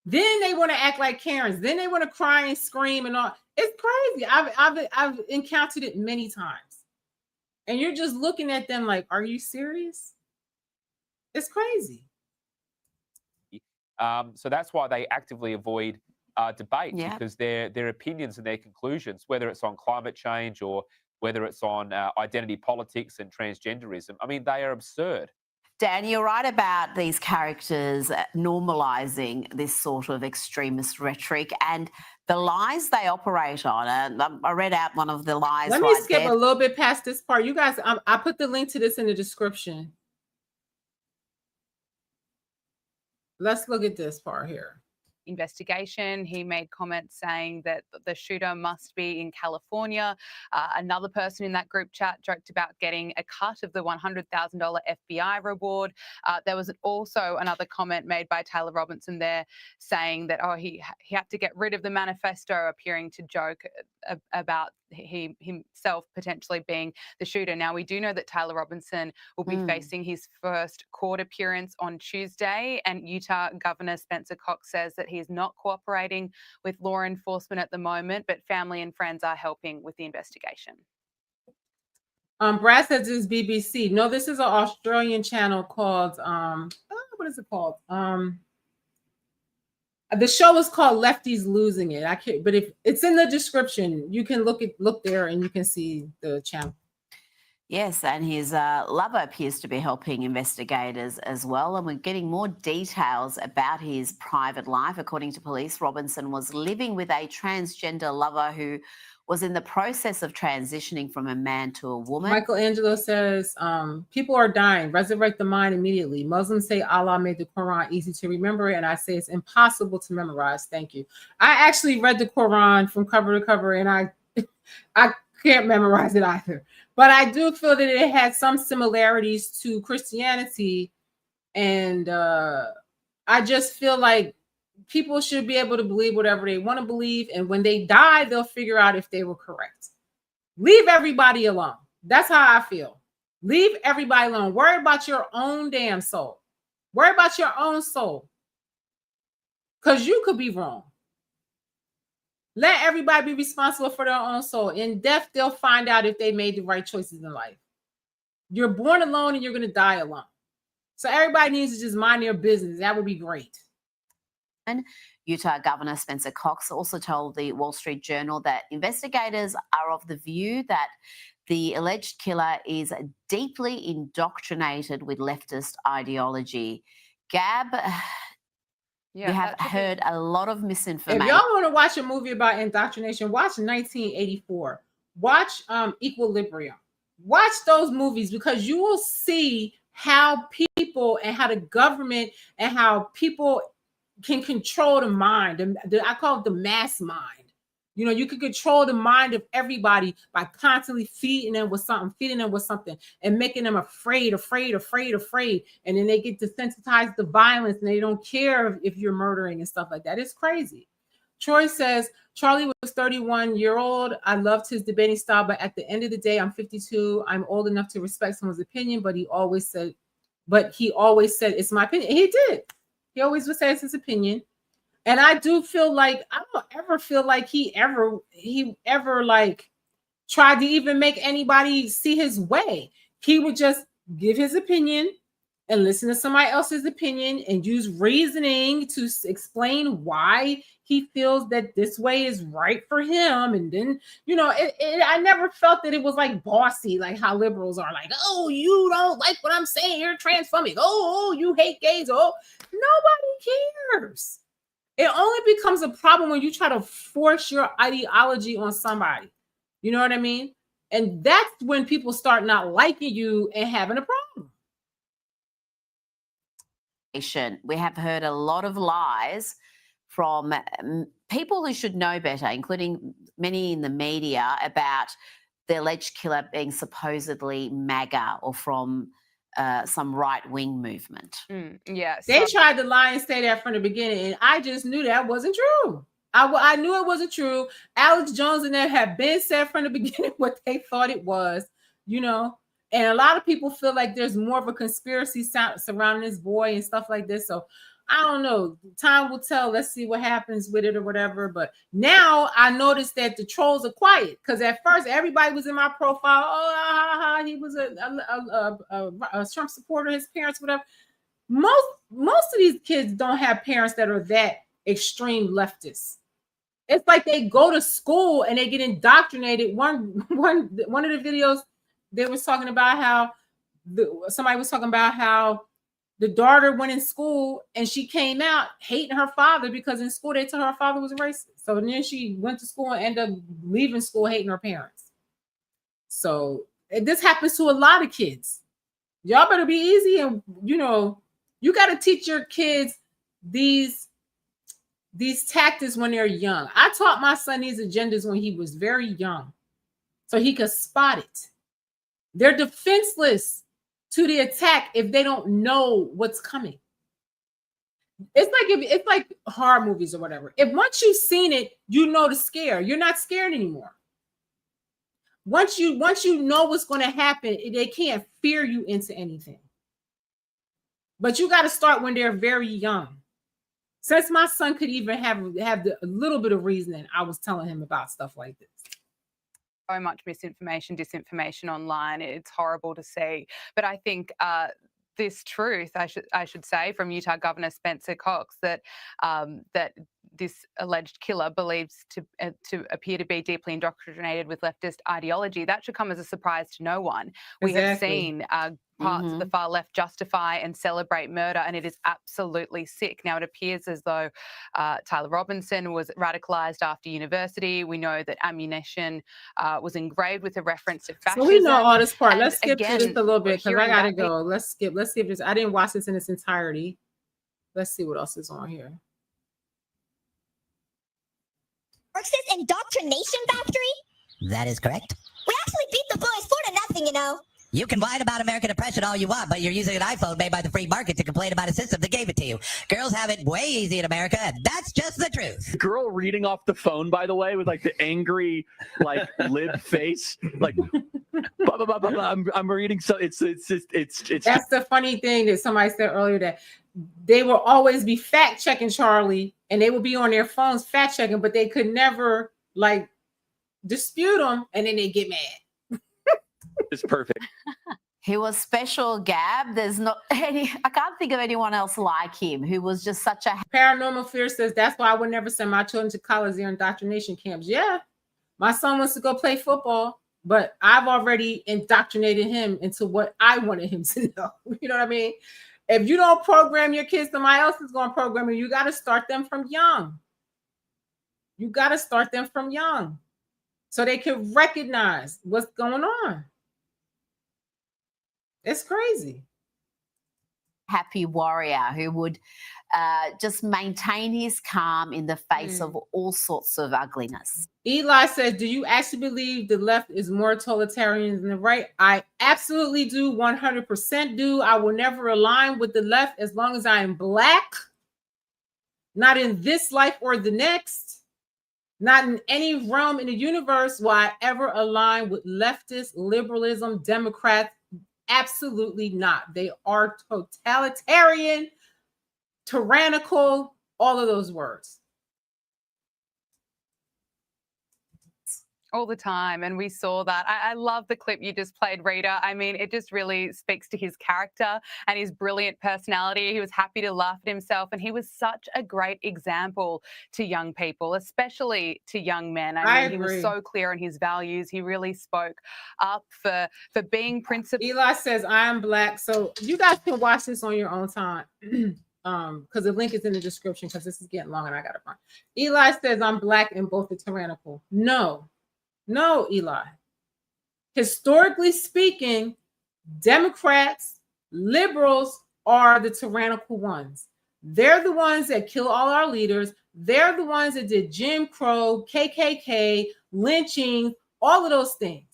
Then they want to act like Karens. Then they want to cry and scream and all. It's crazy. I've encountered it many times. And you're just looking at them like, are you serious? It's crazy. So that's why they actively avoid debate, because their opinions and their conclusions, whether it's on climate change or whether it's on identity politics and transgenderism, I mean, they are absurd. Dan, you're right about these characters normalizing this sort of extremist rhetoric and the lies they operate on. And I read out one of the lies. Let me skip a little bit past this part. You guys, I put the link to this in the description. Let's look at this part here. Investigation. He made comments saying that the shooter must be in California. Another person in that group chat joked about getting a cut of the $100,000 FBI reward. There was also another comment made by Taylor Robinson there saying that, he had to get rid of the manifesto, appearing to joke about he himself potentially being the shooter. Now, we do know that Taylor Robinson will be facing his first court appearance on Tuesday, and Utah Governor Spencer Cox says that he is not cooperating with law enforcement at the moment, but family and friends are helping with the investigation. Brad says this is BBC. No, this is an Australian channel called what is it called? The show is called Lefties Losing It. I can't, but if it's in the description, you can look there and you can see the channel. Yes, and his lover appears to be helping investigators as well. And we're getting more details about his private life. According to police, Robinson was living with a transgender lover who was in the process of transitioning from a man to a woman. Michelangelo says, people are dying. Resurrect the mind immediately. Muslims say Allah made the Quran easy to remember, and I say it's impossible to memorize. Thank you. I actually read the Quran from cover to cover, and I can't memorize it either. But I do feel that it has some similarities to Christianity, and I just feel like people should be able to believe whatever they want to believe, and when they die, they'll figure out if they were correct. Leave everybody alone. That's how I feel. Leave everybody alone. Worry about your own damn soul. Worry about your own soul, because you could be wrong. Let everybody be responsible for their own soul. In death, they'll find out if they made the right choices in life. You're born alone and you're going to die alone. So everybody needs to just mind their business. That would be great. Utah Governor Spencer Cox also told the Wall Street Journal that investigators are of the view that the alleged killer is deeply indoctrinated with leftist ideology. Gab, you have heard a lot of misinformation. If y'all want to watch a movie about indoctrination, watch 1984. Watch Equilibrium. Watch those movies, because you will see how people and how the government and how people can control the mind. I call it the mass mind. You know, you can control the mind of everybody by constantly feeding them with something, and making them afraid. And then they get desensitized to violence, and they don't care if you're murdering and stuff like that. It's crazy. Troy says, Charlie was 31-year-old. I loved his debating style, but at the end of the day, I'm 52. I'm old enough to respect someone's opinion, but he always said it's my opinion. He did. He always would say it's his opinion. And I do feel like I don't ever feel like he ever like tried to even make anybody see his way. He would just give his opinion and listen to somebody else's opinion and use reasoning to explain why he feels that this way is right for him. And then, you know, I never felt that it was like bossy, like how liberals are like, oh, you don't like what I'm saying, you're transphobic. Oh, you hate gays. Oh, nobody cares. It only becomes a problem when you try to force your ideology on somebody. You know what I mean? And that's when people start not liking you and having a problem. We have heard a lot of lies from people who should know better, including many in the media, about the alleged killer being supposedly MAGA or from some right-wing movement. They tried to lie and say that from the beginning, and I just knew that wasn't true. I knew it wasn't true. Alex Jones and them have been said from the beginning what they thought it was, you know. And a lot of people feel like there's more of a conspiracy surrounding this boy and stuff like this. So I don't know. Time will tell. Let's see what happens with it or whatever. But now I noticed that the trolls are quiet, because at first everybody was in my profile. Oh, he was a Trump supporter, his parents, whatever. Most of these kids don't have parents that are that extreme leftists. It's like they go to school and they get indoctrinated. One of the videos, they was talking about how somebody was talking about how the daughter went in school and she came out hating her father because in school they told her father was racist. So then she went to school and ended up leaving school hating her parents. So this happens to a lot of kids. Y'all better be easy, and you know, you got to teach your kids these tactics when they're young. I taught my son these agendas when he was very young, so he could spot it. They're defenseless to the attack if they don't know what's coming. It's like horror movies or whatever. If once you've seen it, you know the scare. You're not scared anymore. Once you know what's going to happen, they can't fear you into anything. But you got to start when they're very young. Since my son could even have a little bit of reasoning, I was telling him about stuff like this. So much misinformation, disinformation online. It's horrible to see. But I think this truth, I should say, from Utah Governor Spencer Cox that that this alleged killer believes to appear to be deeply indoctrinated with leftist ideology. That should come as a surprise to no one. We have seen parts of the far left justify and celebrate murder, and it is absolutely sick. Now, it appears as though Tyler Robinson was radicalized after university. We know that ammunition was engraved with a reference to fascism. So we know all this part. Let's skip again, through this a little bit because I gotta that go. Let's skip this. I didn't watch this in its entirety. Let's see what else is on here. Marxist indoctrination factory? That is correct. We actually beat the boys 4-0, you know. You can whine about American oppression all you want, but you're using an iPhone made by the free market to complain about a system that gave it to you. Girls have it way easy in America, and that's just the truth. Girl reading off the phone, by the way, with like the angry, like lib face, like blah, blah, blah, blah, blah. I'm reading, so it's That's the funny thing that somebody said earlier, that they will always be fact checking Charlie, and they will be on their phones fact checking, but they could never like dispute them, and then they get mad. It's perfect. He was special, Gab. There's not any, I can't think of anyone else like him who was just such a... Paranormal Fear says, that's why I would never send my children to college or indoctrination camps. Yeah, my son wants to go play football, but I've already indoctrinated him into what I wanted him to know. You know what I mean? If you don't program your kids, somebody else is going to program you. You got to start them from young. You got to start them from young so they can recognize what's going on. It's crazy. Happy warrior who would just maintain his calm in the face of all sorts of ugliness. Eli says, do you actually believe the left is more totalitarian than the right? I absolutely do, 100% do. I will never align with the left as long as I am Black, not in this life or the next, not in any realm in the universe will I ever align with leftist, liberalism, Democrats. Absolutely not. They are totalitarian, tyrannical, all of those words. All the time, and we saw that. I love the clip you just played, Rita. I mean, it just really speaks to his character and his brilliant personality. He was happy to laugh at himself, and he was such a great example to young people, especially to young men. I mean, he was so clear on his values. He really spoke up for being principled. Eli says, I am Black. So you guys can watch this on your own time. Because the link is in the description, because this is getting long and I gotta find. Eli says, I'm Black and both are tyrannical. No, Eli. Historically speaking, Democrats, liberals are the tyrannical ones. They're the ones that kill all our leaders. They're the ones that did Jim Crow, KKK, lynching, all of those things.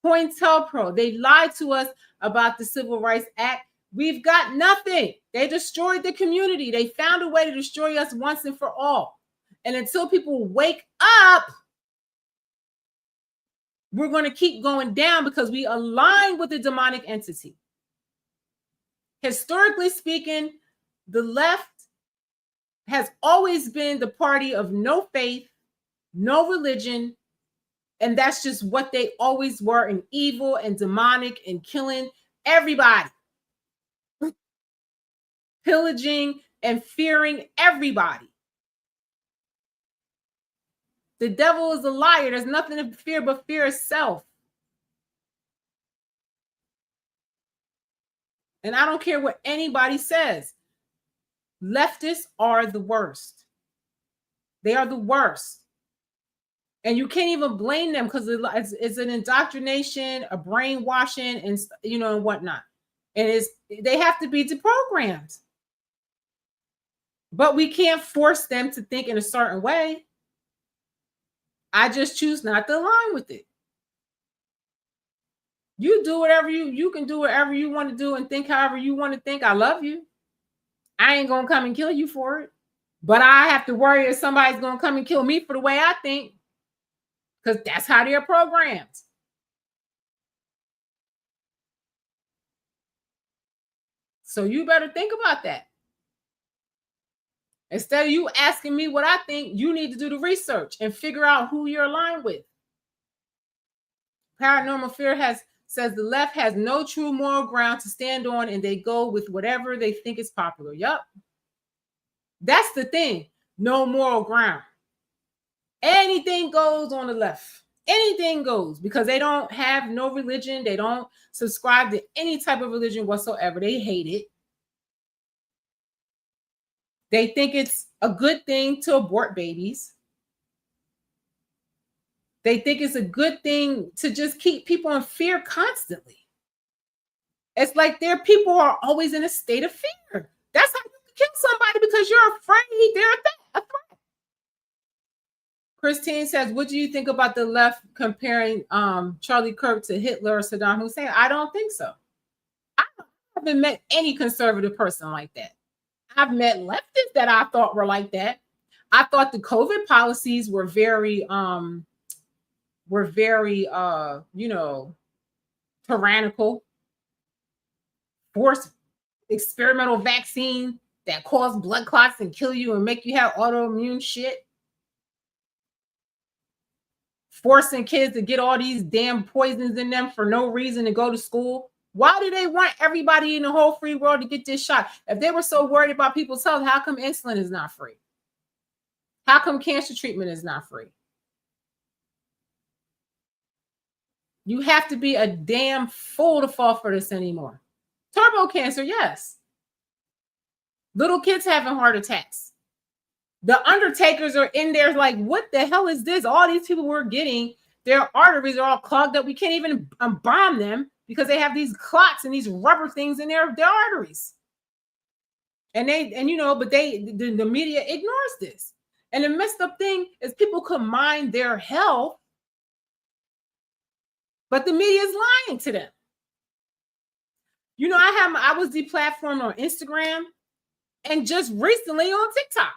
COINTELPRO, they lied to us about the Civil Rights Act. We've got nothing. They destroyed the community. They found a way to destroy us once and for all. And until people wake up, we're going to keep going down because we align with the demonic entity. Historically speaking, the left has always been the party of no faith, no religion, and that's just what they always were, and evil and demonic and killing everybody. Pillaging and fearing everybody. The devil is a liar. There's nothing to fear but fear itself. And I don't care what anybody says. Leftists are the worst. They are the worst. And you can't even blame them because it's an indoctrination, a brainwashing, and and whatnot. And they have to be deprogrammed. But we can't force them to think in a certain way. I just choose not to align with it. You do whatever you can do whatever you want to do and think however you want to think. I love you. I ain't gonna come and kill you for it. But I have to worry if somebody's gonna come and kill me for the way I think. Because that's how they're programmed. So you better think about that. Instead of you asking me what I think, you need to do the research and figure out who you're aligned with. Paranormal Fear has says the left has no true moral ground to stand on and they go with whatever they think is popular. Yup. That's the thing. No moral ground. Anything goes on the left. Anything goes because they don't have no religion. They don't subscribe to any type of religion whatsoever. They hate it. They think it's a good thing to abort babies. They think it's a good thing to just keep people in fear constantly. It's like their people are always in a state of fear. That's how you kill somebody, because you're afraid they're a threat. Christine says, what do you think about the left comparing Charlie Kirk to Hitler or Saddam Hussein? I don't think so. I haven't met any conservative person like that. I've met leftists that I thought were like that. I thought the COVID policies were very tyrannical, forced experimental vaccine that cause blood clots and kill you and make you have autoimmune shit. Forcing kids to get all these damn poisons in them for no reason to go to school. Why do they want everybody in the whole free world to get this shot? If they were so worried about people's health, how come insulin is not free? How come cancer treatment is not free? You have to be a damn fool to fall for this anymore. Turbo cancer, yes. Little kids having heart attacks. The undertakers are in there like, what the hell is this? All these people we're getting, their arteries are all clogged up. We can't even bomb them because they have these clots and these rubber things in their arteries. But the media ignores this. And the messed up thing is people could mind their health, but the media is lying to them. I was deplatformed on Instagram and just recently on TikTok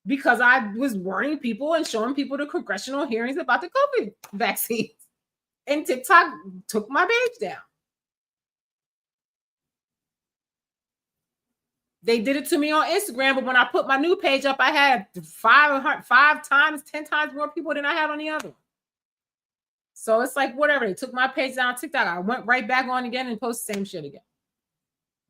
because I was warning people and showing people the congressional hearings about the COVID vaccines. And TikTok took my page down. They did it to me on Instagram, but when I put my new page up, I had 5 times, 10 times more people than I had on the other one. So it's like, whatever. They took my page down on TikTok. I went right back on again and posted the same shit again.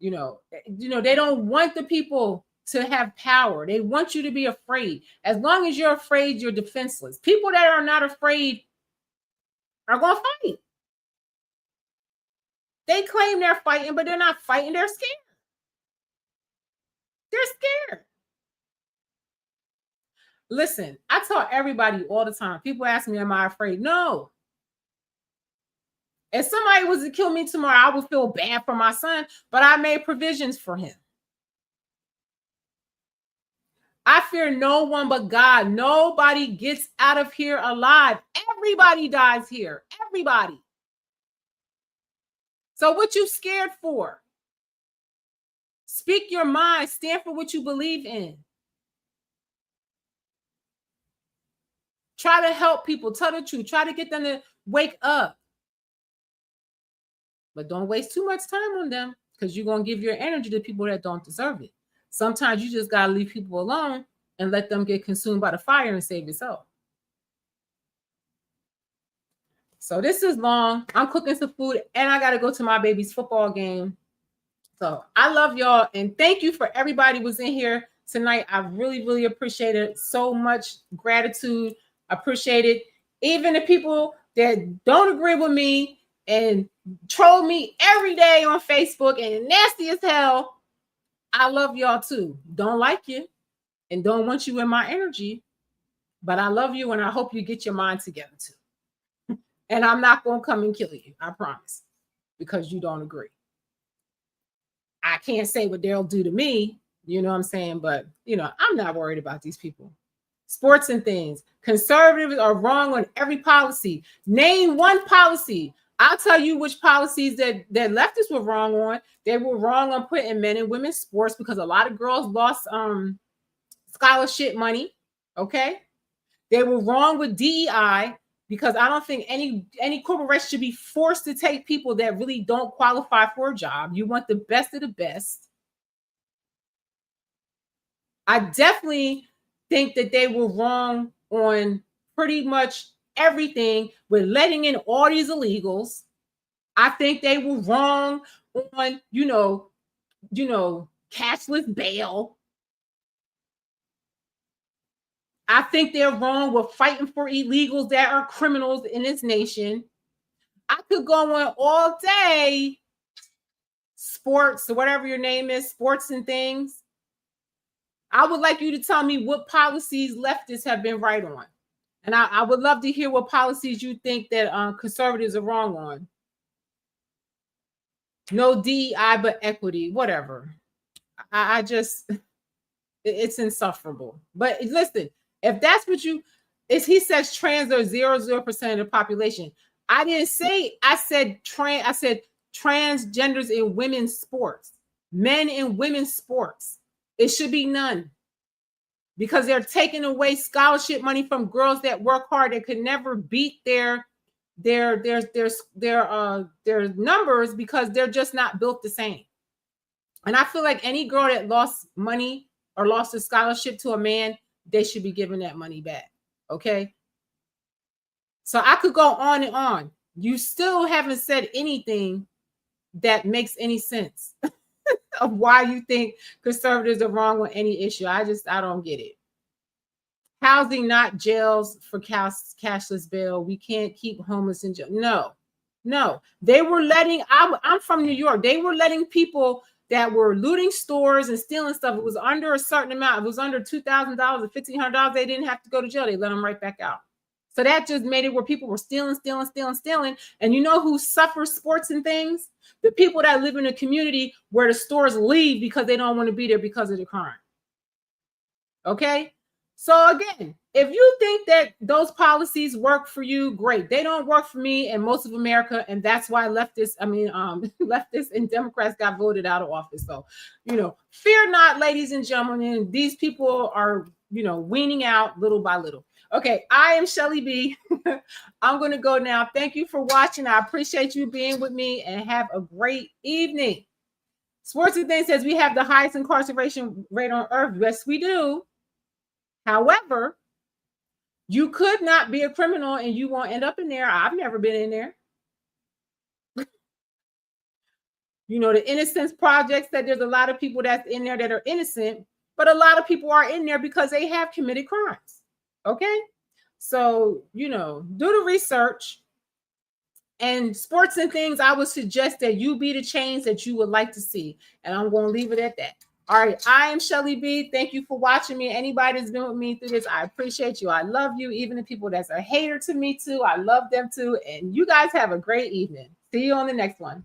They don't want the people to have power. They want you to be afraid. As long as you're afraid, you're defenseless. People that are not afraid are going to fight. They claim they're fighting, but they're not fighting. They're scared. They're scared. Listen, I tell everybody all the time. People ask me, am I afraid? No. If somebody was to kill me tomorrow, I would feel bad for my son, but I made provisions for him. I fear no one but God. Nobody gets out of here alive. Everybody dies here. Everybody. So what you scared for? Speak your mind. Stand for what you believe in. Try to help people. Tell the truth. Try to get them to wake up. But don't waste too much time on them, because you're going to give your energy to people that don't deserve it. Sometimes you just got to leave people alone and let them get consumed by the fire and save yourself. So this is long. I'm cooking some food and I got to go to my baby's football game. So I love y'all. And thank you for everybody who was in here tonight. I really, really appreciate it. So much gratitude. Appreciate it. Even the people that don't agree with me and troll me every day on Facebook and nasty as hell, I love y'all too. Don't like you and don't want you in my energy, but I love you and I hope you get your mind together too. And I'm not going to come and kill you, I promise, because you don't agree. I can't say what they'll do to me, you know what I'm saying? But, I'm not worried about these people. Sports and things. Conservatives are wrong on every policy. Name one policy. I'll tell you which policies that leftists were wrong on. They were wrong on putting men and women's sports because a lot of girls lost scholarship money. Okay. They were wrong with DEI because I don't think any corporation should be forced to take people that really don't qualify for a job. You want the best of the best. I definitely think that they were wrong on pretty much everything with letting in all these illegals. I think they were wrong on, cashless bail. I think they're wrong with fighting for illegals that are criminals in this nation. I could go on all day. Sports, or whatever your name is, sports and things. I would like you to tell me what policies leftists have been right on. And I would love to hear what policies you think that conservatives are wrong on. No DEI, but equity, whatever. I just, it's insufferable. But listen, if that's what he says trans are 0% of the population. I didn't say, I said transgenders in women's sports, men in women's sports. It should be none. Because they're taking away scholarship money from girls that work hard that could never beat their numbers because they're just not built the same. And I feel like any girl that lost money or lost a scholarship to a man, they should be giving that money back. Okay. So I could go on and on. You still haven't said anything that makes any sense of why you think conservatives are wrong on any issue. I don't get it. Housing, not jails for cashless bail. We can't keep homeless in jail. No. They were letting, I'm from New York. They were letting people that were looting stores and stealing stuff. It was under a certain amount. It was under $2,000 or $1,500. They didn't have to go to jail. They let them right back out. So that just made it where people were stealing. And you know who suffers sports and things? The people that live in a community where the stores leave because they don't want to be there because of the crime. Okay? So again, if you think that those policies work for you, great. They don't work for me and most of America, and that's why leftists and Democrats got voted out of office. So, fear not, ladies and gentlemen. These people are, weaning out little by little. Okay, I am Shelly B. I'm going to go now. Thank you for watching. I appreciate you being with me, and have a great evening. Sports and Things says we have the highest incarceration rate on earth. Yes, we do. However, you could not be a criminal and you won't end up in there. I've never been in there. The Innocence Project said there's a lot of people that's in there that are innocent, but a lot of people are in there because they have committed crimes. Okay? So, do the research. And Sports and Things, I would suggest that you be the change that you would like to see. And I'm going to leave it at that. All right, I am Shelly B. Thank you for watching me. Anybody that's been with me through this, I appreciate you. I love you. Even the people that's a hater to me too, I love them too. And you guys have a great evening. See you on the next one.